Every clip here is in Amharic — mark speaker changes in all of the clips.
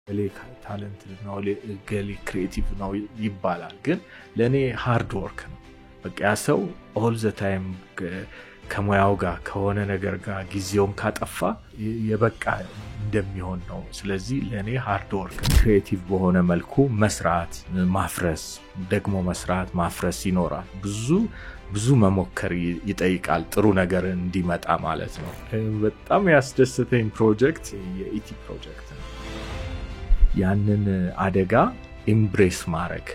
Speaker 1: ታለንት ነው ገሊ ክሪኤቲቭ ነው ይባላል ግን ለኔ ሃርድ ወርክ ነው በቃ ሰው all the time ከሙያው ጋር ከሆነ ነገር ጋር ጊዜውን ካጠፋ የበቃ እንደሚሆን ነው ስለዚህ ለኔ ሃርድ ወርክ ክሪኤቲቭ በሆነ መልኩ መስራት ማፍረስ ደግሞ መስራት ማፍረስ ይኖራል ብዙ መሞከር ይጠይቃል ጥሩ ነገር እንዲመጣ ማለት ነው በጣም ያስደስተኝ ፕሮጀክት የኢቲ ፕሮጀክት ነው ያንን አደጋ ኢምብሬስ ማድረግ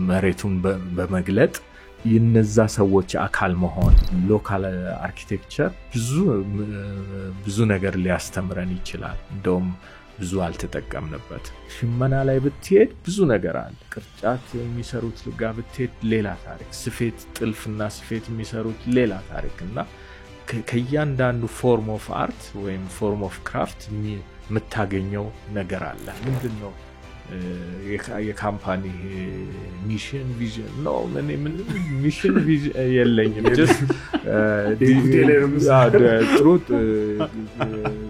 Speaker 1: መሬቱን በመግለጥ የነዛ ሰዎች አካል መሆን ሎካል አርኪቴክቸር ብዙ ነገር ሊያስተምረን ይችላል እንደውም ብዙ አልተጠቀምንበት ሽመና ላይ ብትሄድ ብዙ ነገር አለ ቅርጫት የሚሰሩት ጋር ብትሄድ ሌላ ታሪክ ስፌት ጥልፍና ስፌት የሚሰሩት ሌላ ታሪክና ከያንዳንዱ ፎርም ኦፍ አርት ወይም ፎርም ኦፍ ክራፍት የምታገኘው ነገር አለ ምንድነው የካምፓኒ ሚሽን ቪዥን ነው ምን ሚሽን ቪዥን የለኝም just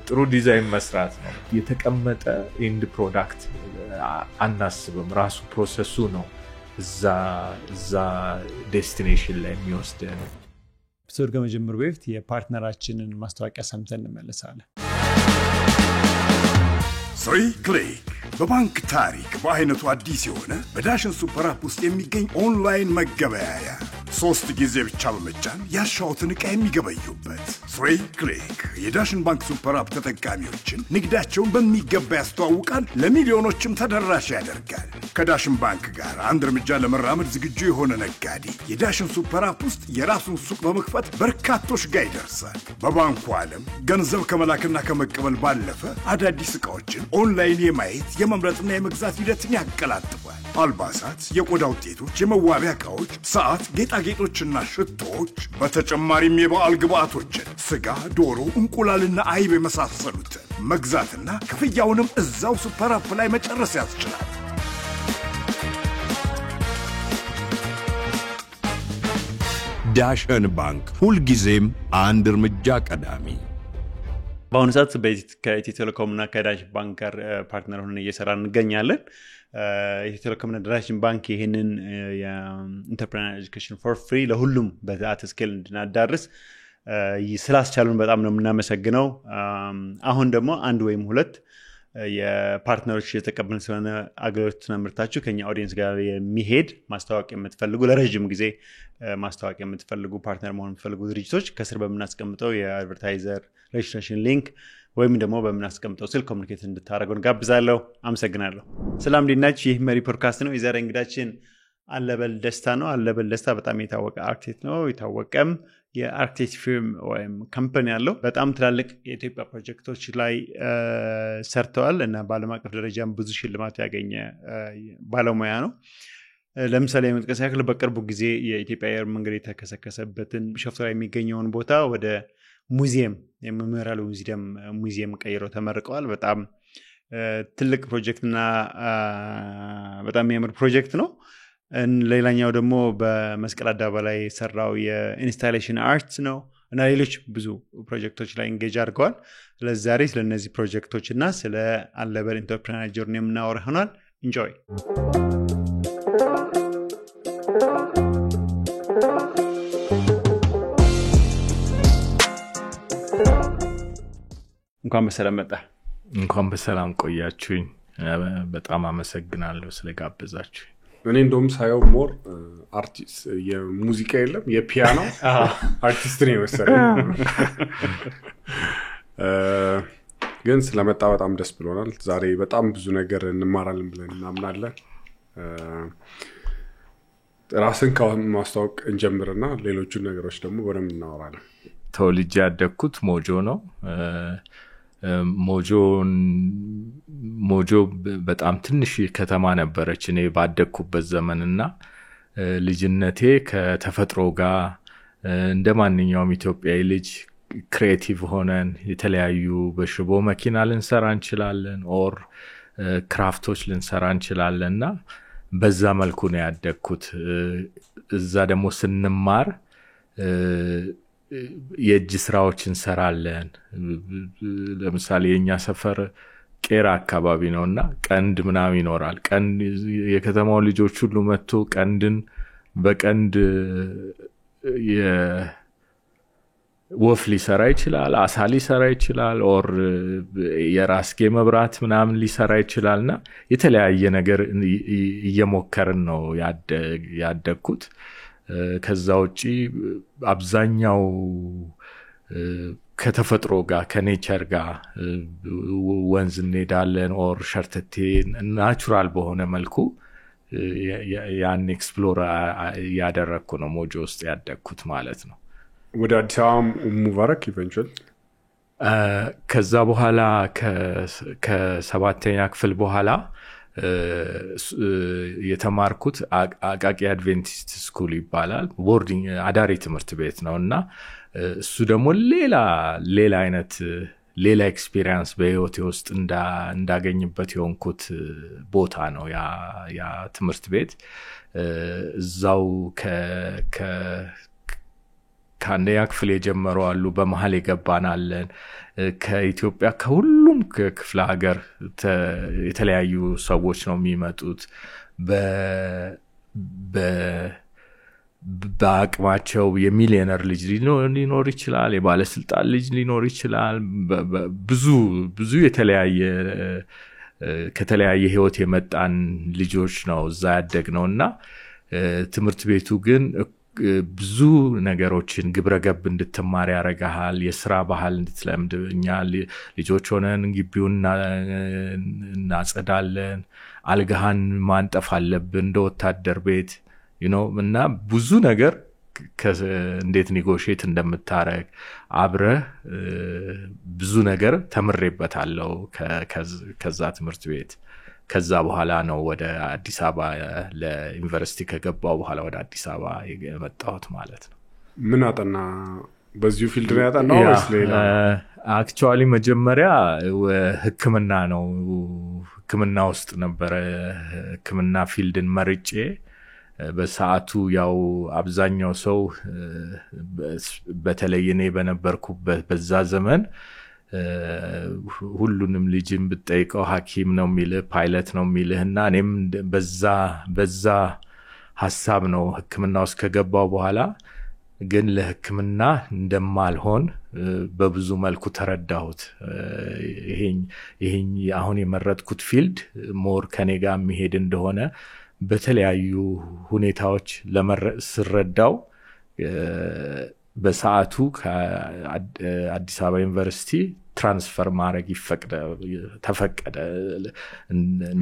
Speaker 1: ጥሩ ዲዛይን መስራት ነው የተቀመጠ ኢንድ ፕሮዳክት አናስብም ራሱ ፕሮሰሱ ነው እዛ ዴስቲኔሽን ላይ የሚወስደን
Speaker 2: ኤፒሶድ ከመጀመሩ በፊት የፓርትነራችንን ማስታወቂያ ሰምተን እንመለሳለን
Speaker 3: Click በባንክ ታሪክ በአይነቱ አዲስ የሆነ በዳሽን ሱፐር አፕ ውስጥ የሚገኝ ኦንላይን መገበያያ 3 ጊዜ ብቻ በመጫን ያሻውትን ዕቃ የሚገበዩበት Click የዳሽን ባንክ ሱፐር አፕ ተጠቃሚዎችን ንግዳቸውን በሚገባ ያስተዋውቃል ለሚሊዮኖችም ተደራሽ ያደርጋል ከዳሽን ባንክ ጋር አንድ እርምጃ ለመራመድ ዝግጁ የሆነ ነጋዴ የዳሽን ሱፐር አፕ ውስጥ የራሱን ሱቅ በመክፈት በርካቶች ጋር ይደርሳል በባንኩ ዓለም ገንዘብ ከመላክና ከመቀበል ባለፈ አዳዲስ ዕቃዎችን ኦንላይን የማየት የመምረጥና የመግዛት ሂደትን ያቀላጥፋል አልባሳት የቆዳ ውጤቶች የመዋቢያ ዕቃዎች ሰዓት ጌጣጌጦችና ሽቶዎች በተጨማሪም የበዓል ግብአቶችን ስጋ ዶሮ እንቁላልና አይብ የመሳሰሉትን መግዛትና ክፍያውንም እዛው ሱፐር አፕ ላይ መጨረስ ያስችላል
Speaker 4: ዳሽን ባንክ ሁልጊዜም አንድ እርምጃ ቀዳሚ
Speaker 2: በአሁኑ ሰዓት ከኢትዮ ቴሌኮምና ከዳሽን ባንክ ጋር ፓርትነር ሆነን እየሰራን እንገኛለን ኢትዮ ቴሌኮምና ዳሽን ባንክ ይሄንን የኢንተርፕረነር ኤጁኬሽን ፎር ፍሪ ለሁሉም በዛት ስኬል እንድናዳርስ ስላስቻሉን በጣም ነው የምናመሰግነው አሁን ደግሞ አንድ ወይም ሁለት የፓርትነሮች የተቀበልን ስለሆነ አገልግሎትና ምርታችሁ ከኛ ኦዲየንስ ጋር የሚሄድ ማስተዋወቅ የምትፈልጉ ለረጅም ጊዜ ማስተዋወቅ የምትፈልጉ ፓርትነር መሆን የምትፈልጉ ድርጅቶች ከስር በመናስቀምጠው የአድቨርታይዘር ሬጅስትሬሽን ሊንክ ወይም ደግሞ በመናስቀምጠው ስልክ ኮሙኒኬት እንድታረጉን ጋብዛለሁ አመሰግናለሁ ሰላም ዲናች ይህ መሪ ፖድካስት ነው የዛሬ እንግዳችን አለበል ደስታ ነው አለበል ደስታ በጣም የታወቀ አርክቴክት ነው የታወቀም የአርክቴክት ፊርም ወይም ካምፓኒ ያለው በጣም ትላልቅ የኢትዮጵያ ፕሮጀክቶች ላይ ሰርተዋል እና በዓለም አቀፍ ደረጃም ብዙ ሽልማት ያገኘ ባለሙያ ነው ለምሳሌ የመጥቀስ ያክል በቅርቡ ጊዜ የኢትዮጵያ አየር መንገድ የተከሰከሰበትን ቢሾፍቱ ላይ የሚገኘውን ቦታ ወደ ሙዚየም የመመራሉ ሙዚየም ቀይሮ ተመርቀዋል በጣም ትልቅ ፕሮጀክትና በጣም የሚያምር ፕሮጀክት ነው ሌላኛው ደግሞ በመስቀል አደባባይ ሰራው የኢንስታሌሽን አርት ነው እና ሌሎች ብዙ ፕሮጀክቶች ላይ እንጌጅ አድርገዋል ስለዚህ ዛሬ ስለነዚህ ፕሮጀክቶችና ስለ አለበል ኢንተርፕረነር ጆርኒ የምናወራ ይሆናል ኢንጆይ
Speaker 1: እንኳን በሰላም ቆያችሁኝ በጣም አመሰግናለሁ ስለጋበዛችሁ
Speaker 5: እኔ እንደውም ሳይው ሞር አርቲስት የሙዚቃ የለም የፒያኖ አርቲስት ነው መሰለኝ ግን ስለመጣ በጣም ደስ ብሎናል ዛሬ በጣም ብዙ ነገር እንማራለን ብለን እናምናለን ራስን ከማስተዋወቅ እንጀምርና ሌሎቹን ነገሮች ደግሞ በደንብ እናወራለን
Speaker 1: ተወልጄ ያደግኩት ሞጆ ነው ሞጆ በጣም ትንሽ ከተማ ነበረች እኔ ባደግኩበት ዘመንና ልጅነቴ ከተፈጥሮ ጋር እንደማንኛውም ኢትዮጵያዊ ልጅ ክሪኤቲቭ ሆነን የተለያዩ በሽቦ መኪና ልንሰራ እንችላለን ኦር ክራፍቶች ልንሰራ እንችላለንና በዛ መልኩ ነው ያደግኩት እዛ ደግሞ ስንማር የእጅ ስራዎች እንሰራለን ለምሳሌ የኛ ሰፈር ቄራ አካባቢ ነውና ቀንድ ምናምን ይኖራል። ቀንድ የከተማው ልጆች ሁሉ መጥቶ ቀንድን በቀንድ ወፍ ሊሰራ ይችላል፣ አሳ ሊሰራ ይችላል፣ ኦር የራስጌ መብራት ምናምን ሊሰራ ይችላልና የተለያየ ነገር እየሞከርን ነው ያደግኩት። ከዛ ውጪ አብዛኛው ከተፈጥሮ ጋር ከኔቸር ጋር ወንዝ እንሄዳለን ኦር ሸርተቴ ናቹራል በሆነ መልኩ ያን ኤክስፕሎር ያደረኩ ነው ሞጆ ውስጥ ያደግኩት ማለት ነው።
Speaker 5: ወደ አዲስ አበባ ሙባረክ ኢቨንቹዋሊ
Speaker 1: ከዛ በኋላ ከሰባተኛ ክፍል በኋላ የተማርኩት አቃቂ አድቬንቲስት ስኩል ይባላል። ቦርዲንግ አዳሪ ትምህርት ቤት ነውና እሱ ደግሞ ሌላ አይነት ሌላ ኤክስፒሪየንስ በህይወቴ ውስጥ እንዳገኝበት የሆንኩት ቦታ ነው ያ ትምህርት ቤት። እዛው ከአንደኛ ክፍል የጀመሩ አሉ፣ በመሃል የገባናለን። ከኢትዮጵያ ከሁሉም ክፍለ ሀገር የተለያዩ ሰዎች ነው የሚመጡት። በአቅማቸው የሚሊዮነር ልጅ ሊኖር ይችላል፣ የባለስልጣን ልጅ ሊኖር ይችላል። ብዙ ከተለያየ ህይወት የመጣን ልጆች ነው እዛ ያደግነውና ትምህርት ቤቱ ግን ብዙ ነገሮችን ግብረገብ እንድትማር ያረጋሃል። የሥራ ባህል እንድትለምድ። እኛ ልጆች ሆነን ግቢውን እናጸዳለን፣ አልጋሃን ማንጠፍ አለብን እንደ ወታደር ቤት እና ብዙ ነገር እንዴት ኔጎሽየት እንደምታረግ አብረህ ብዙ ነገር ተምሬበታለሁ ከዛ ትምህርት ቤት። ከዛ በኋላ ነው ወደ አዲስ አበባ ለዩኒቨርሲቲ ከገባው በኋላ ወደ አዲስ አበባ የመጣሁት ማለት ነው።
Speaker 5: ምን አጠና? በዚሁ ፊልድ ላይ ያጠናው ወይስ ሌላ?
Speaker 1: አክቹአሊ መጀመሪያ ሕክምና ነው። ሕክምና ውስጥ ነበረ ሕክምና ፊልድን መርጬ። በሰዓቱ ያው አብዛኛው ሰው በተለይ እኔ በነበርኩበት በዛ ዘመን ሁሉንም ልጅም ብትጠይቀው ሐኪም ነው የሚልህ፣ ፓይለት ነው የሚልህና እኔም በዛ ሐሳብ ነው ሕክምና ውስጥ ከገባው በኋላ ግን ለሕክምና እንደማልሆን በብዙ መልኩ ተረዳሁት። ይሄን አሁን የመረጥኩት ፊልድ ሞር ከኔ ጋር የሚሄድ እንደሆነ በተለያዩ ሁኔታዎች ስረዳው በሰዓቱ ከአዲስ አበባ ዩኒቨርሲቲ ትራንስፈር ማድረግ ተፈቀደ።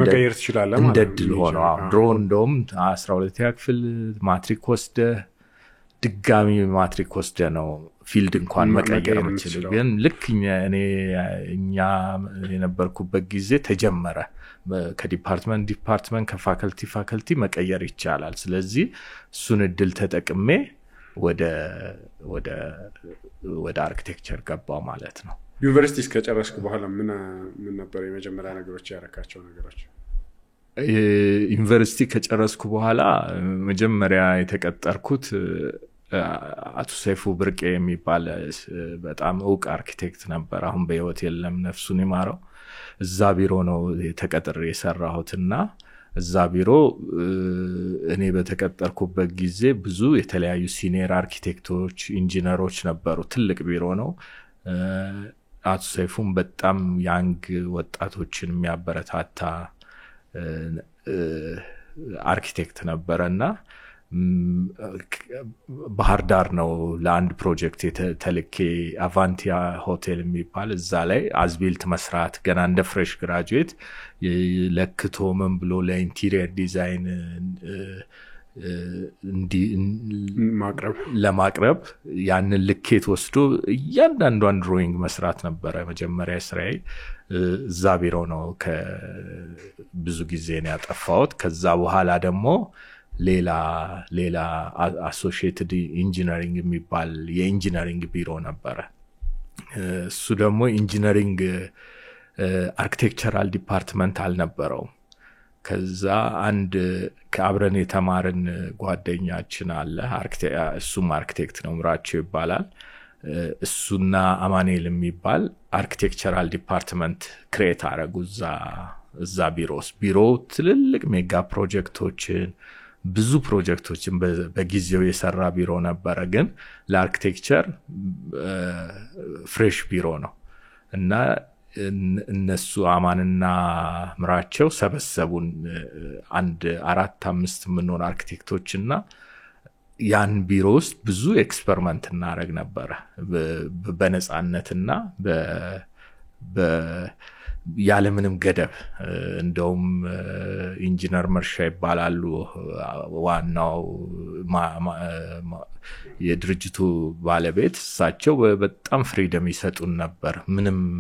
Speaker 5: መቀየር ትችላለህ ማለት ነው።
Speaker 1: እንደድል ሆኖ ድሮ እንደውም 12ኛ ክፍል ማትሪክ ወስደ ድጋሚ ማትሪክ ወስደ ነው ፊልድ እንኳን መቀየር የምችል። ግን ልክ እኛ የነበርኩበት ጊዜ ተጀመረ። ከዲፓርትመንት ከፋከልቲ መቀየር ይቻላል። ስለዚህ እሱን እድል ተጠቅሜ ወደ አርኪቴክቸር ገባው ማለት ነው።
Speaker 5: ዩኒቨርሲቲ እስከጨረስክ በኋላ ምን ነበር የመጀመሪያ ነገሮች ያረካቸው ነገሮች?
Speaker 1: ዩኒቨርሲቲ ከጨረስኩ በኋላ መጀመሪያ የተቀጠርኩት አቶ ሰይፉ ብርቄ የሚባል በጣም ዕውቅ አርኪቴክት ነበር። አሁን በህይወት የለም፣ ነፍሱን ይማረው። እዛ ቢሮ ነው ተቀጥሬ የሰራሁትና እዛ ቢሮ እኔ በተቀጠርኩበት ጊዜ ብዙ የተለያዩ ሲኒየር አርኪቴክቶች፣ ኢንጂነሮች ነበሩ። ትልቅ ቢሮ ነው። አቶ ሰይፉም በጣም ያንግ ወጣቶችን የሚያበረታታ አርኪቴክት ነበረና ባህር ዳር ነው ለአንድ ፕሮጀክት ተልኬ አቫንቲያ ሆቴል የሚባል እዛ ላይ አዝቢልት መስራት ገና እንደ ፍሬሽ ግራጁዌት ለክቶ ምን ብሎ ለኢንቴሪየር ዲዛይን ለማቅረብ ያንን ልኬት ወስዶ እያንዳንዷን ድሮይንግ መስራት ነበረ መጀመሪያ ስራዬ። እዛ ቢሮ ነው ብዙ ጊዜ ነው ያጠፋሁት። ከዛ በኋላ ደግሞ ሌላ አሶሺየትድ ኢንጂነሪንግ የሚባል የኢንጂነሪንግ ቢሮ ነበረ። እሱ ደግሞ ኢንጂነሪንግ አርኪቴክቸራል ዲፓርትመንት አልነበረውም። ከዛ አንድ ከአብረን የተማርን ጓደኛችን አለ፣ እሱም አርኪቴክት ነው፣ ምራቸው ይባላል። እሱና አማኑኤል የሚባል አርኪቴክቸራል ዲፓርትመንት ክሬት አረጉ እዛ ቢሮ ትልልቅ ሜጋ ፕሮጀክቶችን ብዙ ፕሮጀክቶችን በጊዜው የሰራ ቢሮ ነበረ ግን ለአርኪቴክቸር ፍሬሽ ቢሮ ነው እና እነሱ አማንና ምራቸው ሰበሰቡን አንድ 4-5 ምንሆን አርኪቴክቶችና ያን ቢሮ ውስጥ ብዙ ኤክስፐሪመንት እናረግ ነበር በነጻነትና ያለምንም ገደብ እንደውም ኢንጂነር መርሻ ይባላሉ ዋናው የድርጅቱ ባለቤት እሳቸው በጣም ፍሪደም ይሰጡን ነበር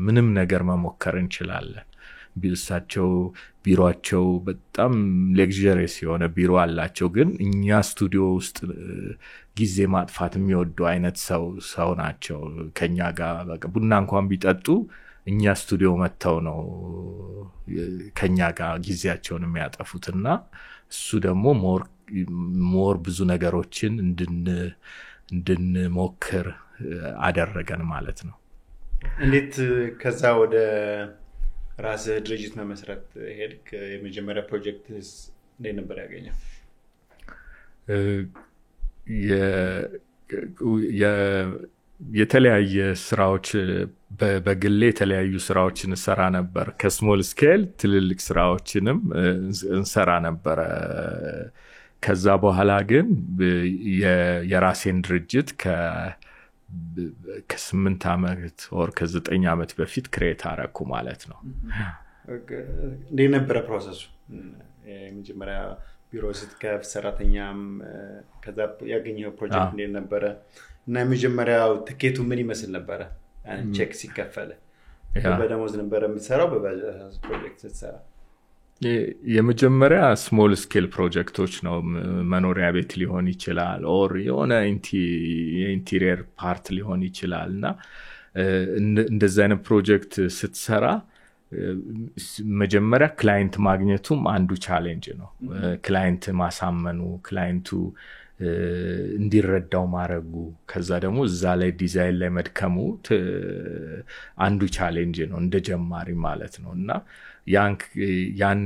Speaker 1: ምንም ነገር መሞከር እንችላለን ቢልሳቸው ቢሮአቸው በጣም ሌክዠሪየስ የሆነ ቢሮ አላቸው ግን እኛ ስቱዲዮ ውስጥ ጊዜ ማጥፋት የሚወዱ አይነት ሰው ናቸው ከኛ ጋር በቃ ቡና እንኳን ቢጠጡ እኛ ስቱዲዮ መተው ነው ከኛ ጋር ጊዜያቸውን የሚያጠፉትና እሱ ደግሞ ሞር ብዙ ነገሮችን እንድንሞክር አደረገን ማለት ነው
Speaker 2: እንዴት ከዛ ወደ ራስ ድርጅት መመስረት ሄድክ የመጀመሪያ ፕሮጀክትስ እንዴት ነበር ያገኘው
Speaker 1: የተለያየ ስራዎች በግሌ የተለያዩ ስራዎችን ሰራ ነበር ከስሞል ስኬል ትልልቅ ስራዎችንም እንሰራ ነበር ከዛ በኋላ ግን የራሴን ድርጅት ከ8 አመት or ከ9 አመት በፊት ክሬት አረኩ ማለት ነው
Speaker 2: እንዴት ነበር ፕሮሰሱ የመጀመሪያ ቢሮ ስትከፍ ሰራተኛም ከዛ ያገኘው ፕሮጀክት እንዴት ነበር እና የመጀመሪያው ትኬቱ ምን ይመስል ነበር ቼክ ሲከፈለ በደሞዝ ነበር የምትሰራው በባጃጅ ፕሮጀክት ስትሰራ
Speaker 1: የመጀመሪያ ስሞል ስኬል ፕሮጀክቶች ነው መኖሪያ ቤት ሊሆን ይችላል ኦር የሆነ ኢንቴሪየር ፓርት ሊሆን ይችላልና እንደዛ አይነት ፕሮጀክት ስትሰራ መጀመሪያ ክላይንት ማግኘቱም አንዱ ቻሌንጅ ነው ክላይንት ማሳመኑ ክላይንቱ እንዲረዳው ማረጉ ከዛ ደግሞ እዛ ላይ ዲዛይን ላይ መድከሙ አንዱ ቻሌንጅ ነው እንደጀማሪ ማለት ነውና ያን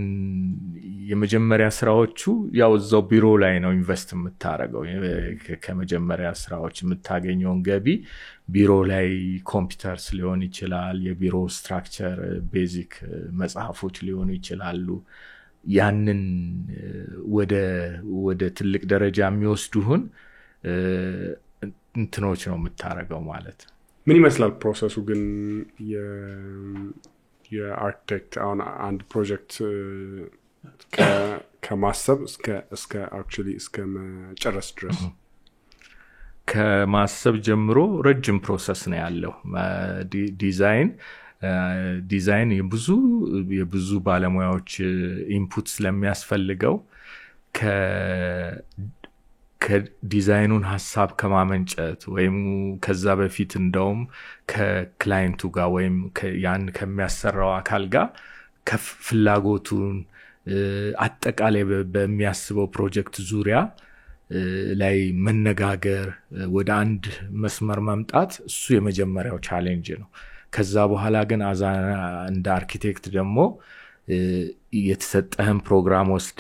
Speaker 1: የመጀመሪያ ስራዎቹ ያው እዛው ቢሮ ላይ ነው ኢንቨስት የምታረገው ከመጀመሪያ ስራዎች የምታገኘውን ገቢ ቢሮ ላይ ኮምፒውተርስ ሊሆን ይችላል የቢሮ ስትራክቸር ቤዚክ መጽሐፎች ሊሆኑ ይችላሉ ያንን ወደ ትልቅ ደረጃ የሚወስዱህን እንትኖች ነው የምታረገው ማለት
Speaker 5: ምን ይመስላል ፕሮሰሱ ግን የአርክቴክት አሁን አንድ ፕሮጀክት ከማሰብ እስከ አክቹሊ እስከ መጨረስ ድረስ
Speaker 1: ከማሰብ ጀምሮ ረጅም ፕሮሰስ ነው ያለው ዲዛይን የብዙ ባለሙያዎች ኢንፑት ስለሚያስፈልገው ከዲዛይኑን ሐሳብ ከማመንጨት ወይም ከዛ በፊት እንደውም ከክላይንቱ ጋር ወይም ያን ከሚያሰራው አካል ጋር ከፍላጎቱን አጠቃላይ በሚያስበው ፕሮጀክት ዙሪያ ላይ መነጋገር ወደ አንድ መስመር መምጣት እሱ የመጀመሪያው ቻሌንጅ ነው ከዛ በኋላ ግን እንደ አርኪቴክት ደግሞ የተሰጠህን ፕሮግራም ወስደ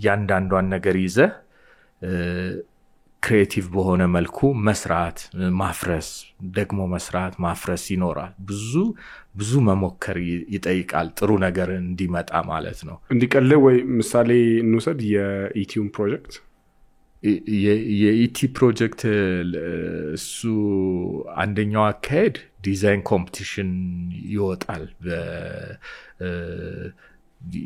Speaker 1: ያንዳንዷን ነገር ይዘ ክሬቲቭ በሆነ መልኩ መስራት ማፍረስ ደግሞ መስራት ማፍረስ ይኖራል ብዙ መሞከር ይጠይቃል ጥሩ ነገር እንዲመጣ ማለት ነው
Speaker 5: እንዲቀለ ወይ ምሳሌ እንውሰድ የኢቲዩም ፕሮጀክት
Speaker 1: የኢቲ ፕሮጀክት እሱ አንደኛው አካሄድ ዲዛይን ኮምፒቲሽን ይወጣል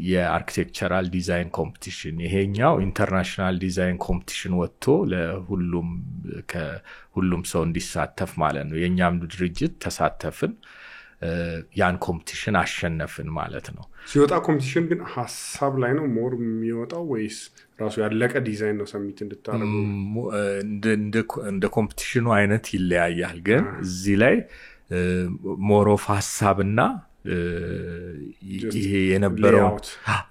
Speaker 1: የአርኪቴክቸራል ዲዛይን ኮምፒቲሽን ይሄኛው ኢንተርናሽናል ዲዛይን ኮምፒቲሽን ወጥቶ ለሁሉም ሰው እንዲሳተፍ ማለት ነው የኛም ድርጅት ተሳተፍን ያን ኮምፒቲሽን አሸነፍን ማለት ነው
Speaker 5: ሲወጣ ኮምፒቲሽን ግን ሐሳብ ላይ ነው ሞር የሚወጣው ወይስ ራሱ ያለቀ ዲዛይን ነው ሰሚት እንድታረጉ
Speaker 1: እንደ ኮምፒቲሽኑ አይነት ይለያያል ግን እዚህ ላይ ሞር ኦፍ ሐሳብና ይሄ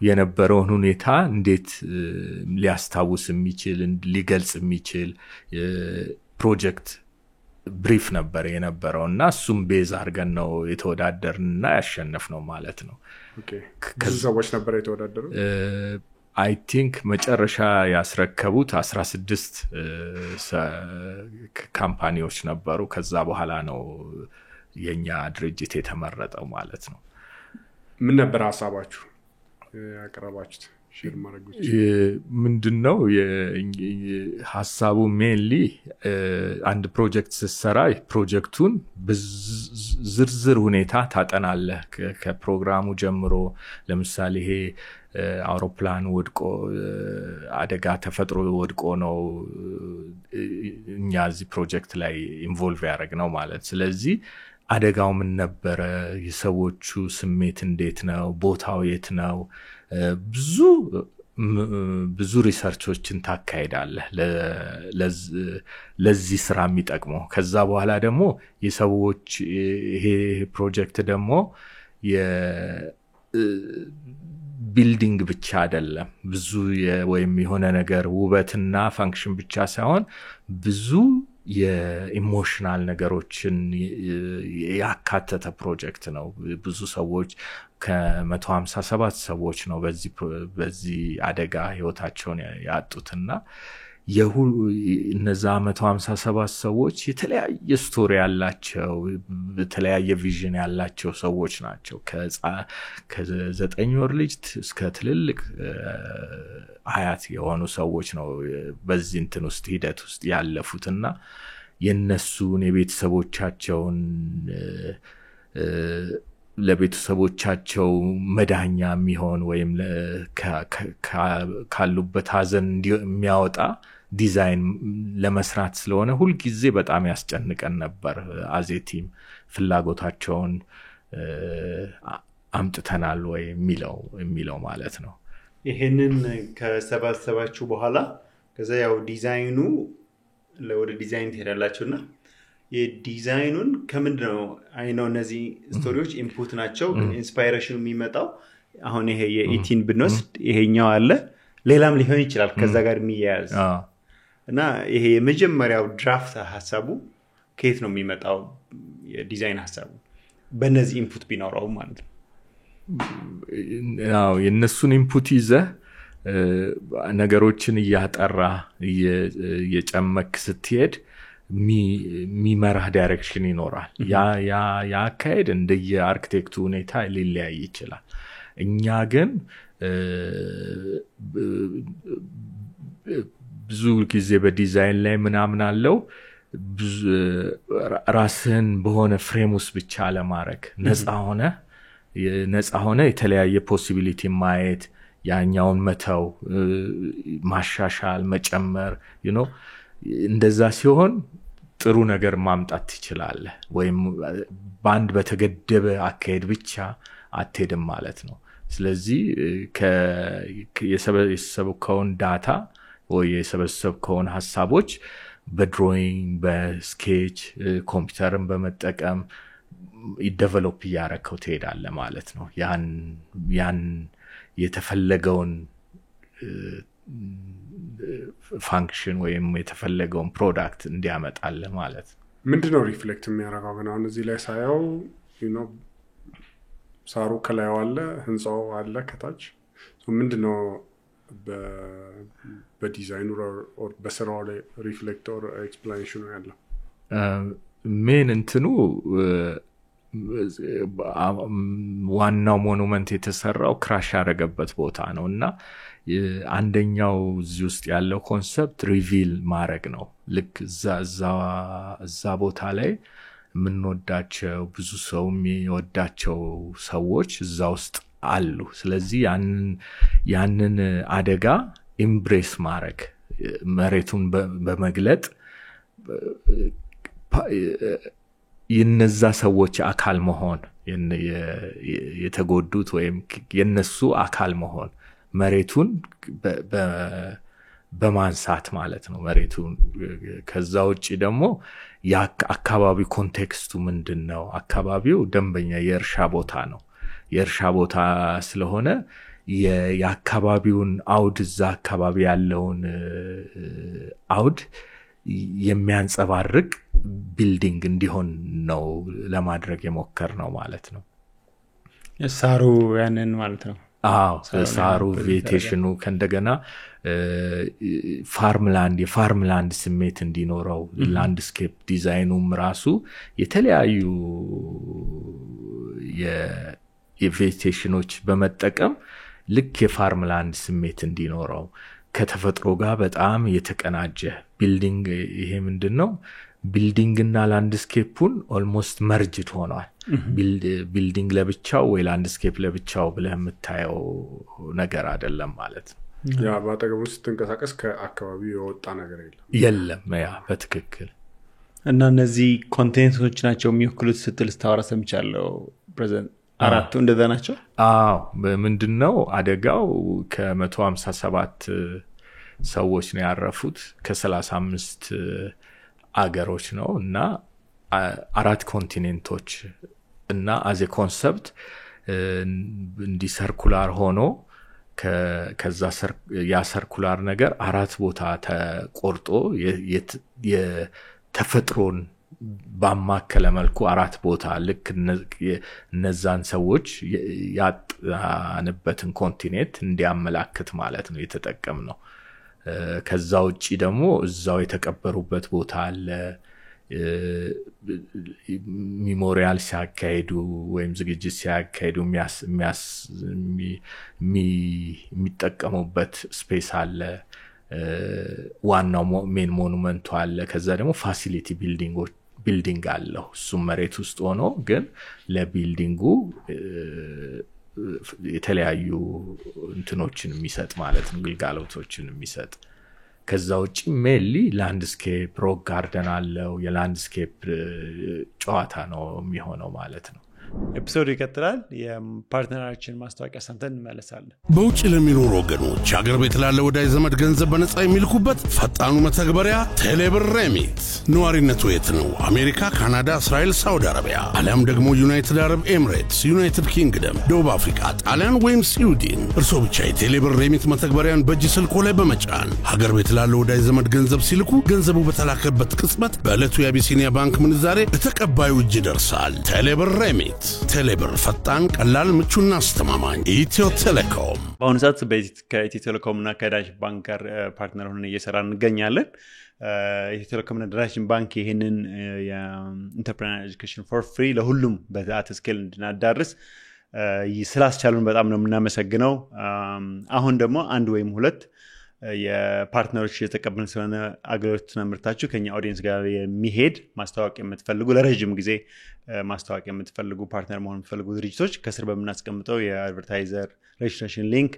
Speaker 1: የነበረውን ሁኔታ እንዴት ሊያስታውስ የሚችል ሊገልጽ የሚችል ፕሮጀክት ብሪፍ ነበር የነበረውና እሱም ቤዝ አድርገን ነው የተወዳደርንና ያሸነፍነው ማለት ነው።
Speaker 5: ኦኬ ብዙ ሰዎች ነበር የተወዳደሩት?
Speaker 1: አይ ቲንክ መጨረሻ ያስረከቡት 16 ካምፓኒዎች ነበሩ። ከዛ በኋላ ነው የኛ ድርጅት የተመረጠው ማለት ነው።
Speaker 5: ምን ነበር ሐሳባችሁ ያቀረባችሁት? ሼር ማድረጉት
Speaker 1: ምንድነው ሐሳቡ? ሜንሊ አንድ ፕሮጀክት ስትሰራ ፕሮጀክቱን በዝርዝር ሁኔታ ታጠናለህ ከፕሮግራሙ ጀምሮ። ለምሳሌ ይሄ አውሮፕላን ወድቆ አደጋ ተፈጥሮ ወድቆ ነው እኛ እዚህ ፕሮጀክት ላይ ኢንቮልቭ ያደረግነው ማለት። ስለዚህ አደጋው ምን ነበረ፣ የሰዎቹ ስሜት እንዴት ነው፣ ቦታው የት ነው፣ ብዙ ሪሰርቾችን ታካሂዳለህ ለዚህ ስራ የሚጠቅመው። ከዛ በኋላ ደግሞ የሰዎች ይሄ ፕሮጀክት ደግሞ ቢልዲንግ ብቻ አይደለም፣ ብዙ ወይም የሆነ ነገር ውበትና ፋንክሽን ብቻ ሳይሆን ብዙ የኢሞሽናል ነገሮችን ያካተተ ፕሮጀክት ነው። ብዙ ሰዎች ከ157 ሰዎች ነው በዚህ አደጋ ህይወታቸውን ያጡትና እነዛ 157 ሰዎች የተለያየ ስቶሪ ያላቸው የተለያየ ቪዥን ያላቸው ሰዎች ናቸው። ከ9 ወር ልጅ እስከ ትልልቅ አያት የሆኑ ሰዎች ነው በዚህ እንትን ውስጥ ሂደት ውስጥ ያለፉትና የነሱን የቤተሰቦቻቸውን ለቤተሰቦቻቸው መዳኛ የሚሆን ወይም ካሉበት ሀዘን የሚያወጣ ዲዛይን ለመስራት ስለሆነ ሁሉ ጊዜ በጣም ያስጨንቀን ነበር። አዜቲም ፍላጎታቸውን አምጥተናል ወይ የሚለው ማለት ነው።
Speaker 2: ይሄንን ከሰባሰባችሁ በኋላ ከዛ ያው ዲዛይኑ ወደ ዲዛይን ትሄዳላችሁና የዲዛይኑን ከምንድነው አይነው እነዚህ ስቶሪዎች ኢንፑት ናቸው፣ ኢንስፓይሬሽኑ የሚመጣው አሁን ይሄ የኢቲን ብንወስድ ይሄኛው አለ ሌላም ሊሆን ይችላል ከዛ ጋር የሚያያዝ እና ይሄ የመጀመሪያው ድራፍት ሐሳቡ ከየት ነው የሚመጣው? የዲዛይን ሐሳቡ በእነዚህ ኢንፑት ቢኖረው ማለት ነው።
Speaker 1: ያው የነሱን ኢንፑት ይዘህ ነገሮችን እያጠራ እየጨመክ ስትሄድ ሚመራህ ዳይሬክሽን ይኖራል። ያ አካሄድ እንደየ አርኪቴክቱ ሁኔታ ሊለያይ ይችላል። እኛ ግን ብዙ ጊዜ በዲዛይን ላይ ምናምን አለው ራስህን በሆነ ፍሬም ውስጥ ብቻ ለማድረግ ነፃ ሆነ የተለያየ ፖሲቢሊቲ ማየት፣ ያኛውን መተው፣ ማሻሻል፣ መጨመር እንደዛ ሲሆን ጥሩ ነገር ማምጣት ትችላለህ። ወይም በአንድ በተገደበ አካሄድ ብቻ አትሄድም ማለት ነው። ስለዚህ የሰበሰብከውን ዳታ ወይ የሰበሰብከውን ሐሳቦች በድሮይንግ በስኬች ኮምፒውተርን በመጠቀም ዲቨሎፕ ያረከው ትሄዳለህ ማለት ነው። ያን የተፈለገውን ፋንክሽን ወይም የተፈለገውን ፕሮዳክት እንዲያመጣል ማለት ነው።
Speaker 5: ምንድነው ሪፍሌክት የሚያደርገው? ግን አሁን እዚህ ላይ ሳያው ሳሩ ከላይ አለ፣ ህንጻው አለ ከታች። ምንድነው በዲዛይኑ ኦር በስራው ላይ ሪፍሌክት ኦር ኤክስፕላኔሽኑ ያለው?
Speaker 1: ሜን እንትኑ ዋናው ሞኑመንት የተሰራው ክራሽ ያደረገበት ቦታ ነውና አንደኛው እዚህ ውስጥ ያለው ኮንሰፕት ሪቪል ማድረግ ነው። ልክ እዛ ቦታ ላይ የምንወዳቸው ብዙ ሰው የሚወዳቸው ሰዎች እዛ ውስጥ አሉ። ስለዚህ ያንን አደጋ ኢምብሬስ ማድረግ መሬቱን በመግለጥ የነዛ ሰዎች አካል መሆን የተጎዱት ወይም የነሱ አካል መሆን መሬቱን በማንሳት ማለት ነው። መሬቱን ከዛ ውጪ ደግሞ የአካባቢ ኮንቴክስቱ ምንድነው? አካባቢው ደንበኛ የእርሻ ቦታ ነው። የእርሻ ቦታ ስለሆነ የአካባቢውን አውድ እዛ አካባቢ ያለውን አውድ የሚያንጸባርቅ ቢልዲንግ እንዲሆን ነው ለማድረግ የሞከር ነው ማለት ነው።
Speaker 2: ሳሩ ያንን ማለት ነው።
Speaker 1: ሳሩ ቬቴሽኑ ከእንደገና የፋርምላንድ ስሜት እንዲኖረው ላንድስኬፕ ዲዛይኑም ራሱ የተለያዩ የቬቴሽኖች በመጠቀም ልክ የፋርምላንድ ስሜት እንዲኖረው ከተፈጥሮ ጋር በጣም የተቀናጀ ቢልዲንግ ይሄ ምንድነው ቢልዲንግና ላንድስኬፑን ኦልሞስት መርጅድ ሆኗል። ቢልዲንግ ለብቻው ወይ ላንድስኬፕ ለብቻው ብለህ የምታየው ነገር አይደለም ማለት ነው።
Speaker 5: ያ ባጠገቡ ስትንቀሳቀስ ከአካባቢው የወጣ ነገር
Speaker 1: የለም። ያ በትክክል
Speaker 2: እና እነዚህ ኮንቴንቶች ናቸው የሚወክሉት ስትል ስታወራ ሰምቻለሁ። ፕሬዘንት አራቱ እንደዛ ናቸው።
Speaker 1: ምንድነው አደጋው ከ157 ሰዎች ነው ያረፉት ከ35 አገሮች ነው እና 4 ኮንቲኔንቶች እና አዘ ኮንሰፕት እንዲ ሰርኩላር ሆኖ ከዛ ያ ሰርኩላር ነገር 4 ቦታ ተቆርጦ የተፈጥሮን ባማከለ መልኩ 4 ቦታ ልክ እነዛን ሰዎች ያጣንበትን ኮንቲኔንት እንዲያመላክት ማለት ነው የተጠቀምነው። ከዛ ውጪ ደግሞ እዛው የተቀበሩበት ቦታ አለ። ሚሞሪያል ሲያካሂዱ ወይም ዝግጅት ሲያካሂዱ የሚጠቀሙበት ስፔስ አለ። ዋናው ሜን ሞኑመንቱ አለ። ከዛ ደግሞ ፋሲሊቲ ቢልዲንግ አለው። እሱም መሬት ውስጥ ሆኖ ግን ለቢልዲንጉ የተለያዩ እንትኖችን የሚሰጥ ማለት ነው ግልጋሎቶችን የሚሰጥ። ከዛ ውጪ ሜሊ ላንድስኬፕ ሮክ ጋርደን አለው። የላንድስኬፕ ጨዋታ ነው የሚሆነው ማለት ነው።
Speaker 2: ኤፒሶድ ይቀጥላል። የፓርትነራችን ማስታወቂያ ሰምተን እንመለሳለን።
Speaker 4: በውጭ ለሚኖሩ ወገኖች አገር ቤት ላለ ወዳጅ ዘመድ ገንዘብ በነጻ የሚልኩበት ፈጣኑ መተግበሪያ ቴሌብር ሬሚት። ነዋሪነቱ የት ነው? አሜሪካ፣ ካናዳ፣ እስራኤል፣ ሳውዲ አረቢያ አሊያም ደግሞ ዩናይትድ አረብ ኤሚሬትስ፣ ዩናይትድ ኪንግደም፣ ደቡብ አፍሪካ፣ ጣሊያን ወይም ስዊድን እርስዎ ብቻ የቴሌብር ሬሚት መተግበሪያን በእጅ ስልኮ ላይ በመጫን ሀገር ቤት ላለ ወዳጅ ዘመድ ገንዘብ ሲልኩ ገንዘቡ በተላከበት ቅጽበት በዕለቱ የአቢሲኒያ ባንክ ምንዛሬ ለተቀባዩ እጅ ይደርሳል። ቴሌብር ሬሚት። ቴሌብር ፈጣን፣ ቀላል፣ ምቹና አስተማማኝ። ኢትዮ ቴሌኮም
Speaker 2: በአሁኑ ሰዓት ከኢትዮ ቴሌኮም እና ከዳሽ ባንክ ጋር ፓርትነር ሆነን እየሰራን እንገኛለን። ኢትዮ ቴሌኮም እና ዳሽ ባንክ ይህንን የኢንተርፕረነር ኤጁኬሽን ፎር ፍሪ ለሁሉም በዛት ስኬል እንድናዳርስ ስላስቻሉን በጣም ነው የምናመሰግነው። አሁን ደግሞ 1 ወይም 2 የፓርትነሮች የተቀበልን ስለሆነ አገልግሎትና ምርታችሁ ከኛ ኦዲየንስ ጋር የሚሄድ ማስተዋወቅ የምትፈልጉ ለረጅም ጊዜ ማስተዋወቅ የምትፈልጉ ፓርትነር መሆን የምትፈልጉ ድርጅቶች ከስር በመናስቀምጠው የአድቨርታይዘር ሬጅስትሬሽን ሊንክ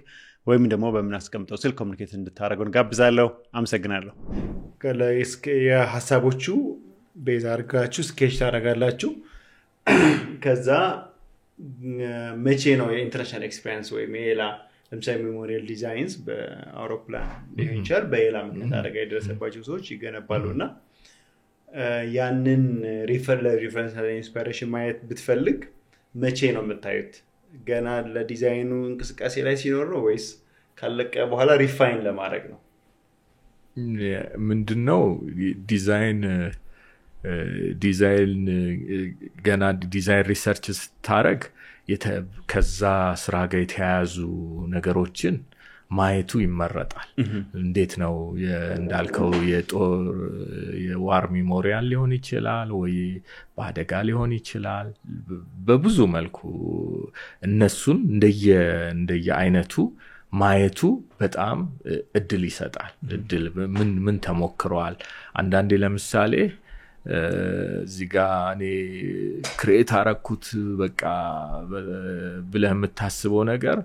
Speaker 2: ወይም ደግሞ በመናስቀምጠው ስልክ ኮሙኒኬት እንድታደርጉን ጋብዛለሁ። አመሰግናለሁ። የሐሳቦቹ ቤዝ አድርጋችሁ ስኬች ታደርጋላችሁ። ከዛ መቼ ነው የኢንተርናሽናል ኤክስፒሪየንስ ወይም የሌላ ለምሳሌ ሜሞሪያል ዲዛይንስ በአውሮፕላን ሊሆን ይችላል በሌላ ምክንያት አደጋ የደረሰባቸው ሰዎች ይገነባሉና ያንን ሪፈረንስ ኢንስፓይሬሽን ማየት ብትፈልግ መቼ ነው የምታዩት? ገና ለዲዛይኑ እንቅስቃሴ ላይ ሲኖር ነው ወይስ ካለቀ በኋላ ሪፋይን ለማድረግ ነው?
Speaker 1: ምንድነው ዲዛይን ገና ዲዛይን ሪሰርች ስታረግ ከዛ ስራ ጋር የተያያዙ ነገሮችን ማየቱ ይመረጣል። እንዴት ነው እንዳልከው የዋር ሜሞሪያል ሊሆን ይችላል ወይ በአደጋ ሊሆን ይችላል። በብዙ መልኩ እነሱን እንደየ አይነቱ ማየቱ በጣም እድል ይሰጣል። እድል ምን ተሞክሯል። አንዳንዴ ለምሳሌ እዚጋ እኔ ክሬት አረኩት በቃ ብለህ የምታስበው ነገር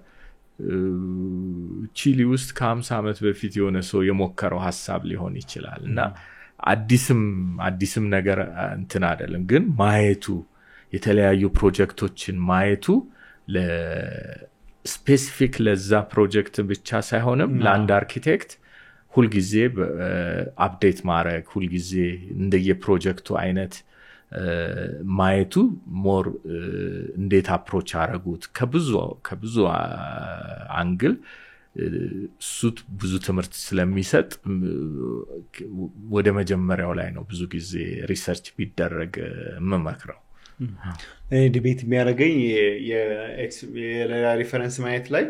Speaker 1: ቺሊ ውስጥ ከ50 ዓመት በፊት የሆነ ሰው የሞከረው ሐሳብ ሊሆን ይችላል እና አዲስም ነገር እንትን አይደለም። ግን ማየቱ የተለያዩ ፕሮጀክቶችን ማየቱ ለስፔሲፊክ ለዛ ፕሮጀክት ብቻ ሳይሆንም ለአንድ አርኪቴክት ሁሉ ጊዜ አፕዴት ማድረግ ሁሉ ጊዜ እንደየፕሮጀክቱ አይነት ማየቱ ሞር እንዴት አፕሮች አረጉት ከብዙ አንግል ሱት ብዙ ትምህርት ስለሚሰጥ ወደ መጀመሪያው ላይ ነው ብዙ ጊዜ ሪሰርች ቢደረግ መመክረው
Speaker 2: ዲቤት የሚያደርገኝ የሌላ ሪፈረንስ ማየት ላይ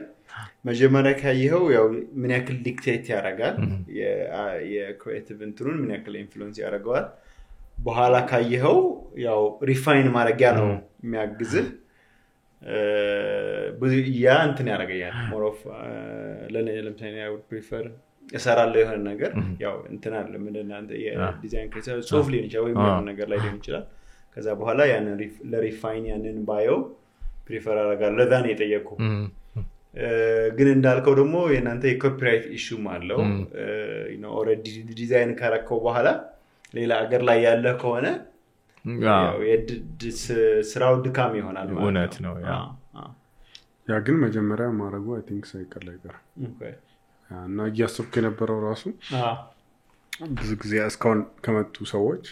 Speaker 2: መጀመሪያ ካየኸው ያው ምን ያክል ዲክቴት ያደርጋል የክሬቲቭ እንትኑን ምን ያክል ኢንፍሉዌንስ ያደርጋል በኋላ ካየኸው ያው ሪፋይን ማድረጊያ ነው የሚያግዝህ ያ እንትን ያደርጋል ሞር ኦፍ ለምሳሌ I would prefer እሰራለሁ የሆነ ነገር ያው እንትን አለ ምንድነው አንተ የዲዛይን ክሬቲቭ ሶፍት ሊሆን ይችላል ወይ የሆነ ነገር ላይ ሊሆን ይችላል ከዛ በኋላ ያንን ለሪፋይን ያንን ባዮ ፕሪፈር አደርጋለሁ ለዛ ነው የጠየቅኩት ግን እንዳልከው ደግሞ የናንተ የኮፒራይት ኢሹም አለው ኦሬዲ ዲዛይን ካረከው በኋላ ሌላ ሀገር ላይ ያለ ከሆነ ያው ስራው ድካም ይሆናል ማለት ነው
Speaker 1: እውነት ነው
Speaker 5: ያ ግን መጀመሪያ ማረጉ I think ሳይቀር አይቀር እና እያሰብኩ የነበረው ራሱ ብዙ ጊዜ እስካሁን ከመጡ ሰዎች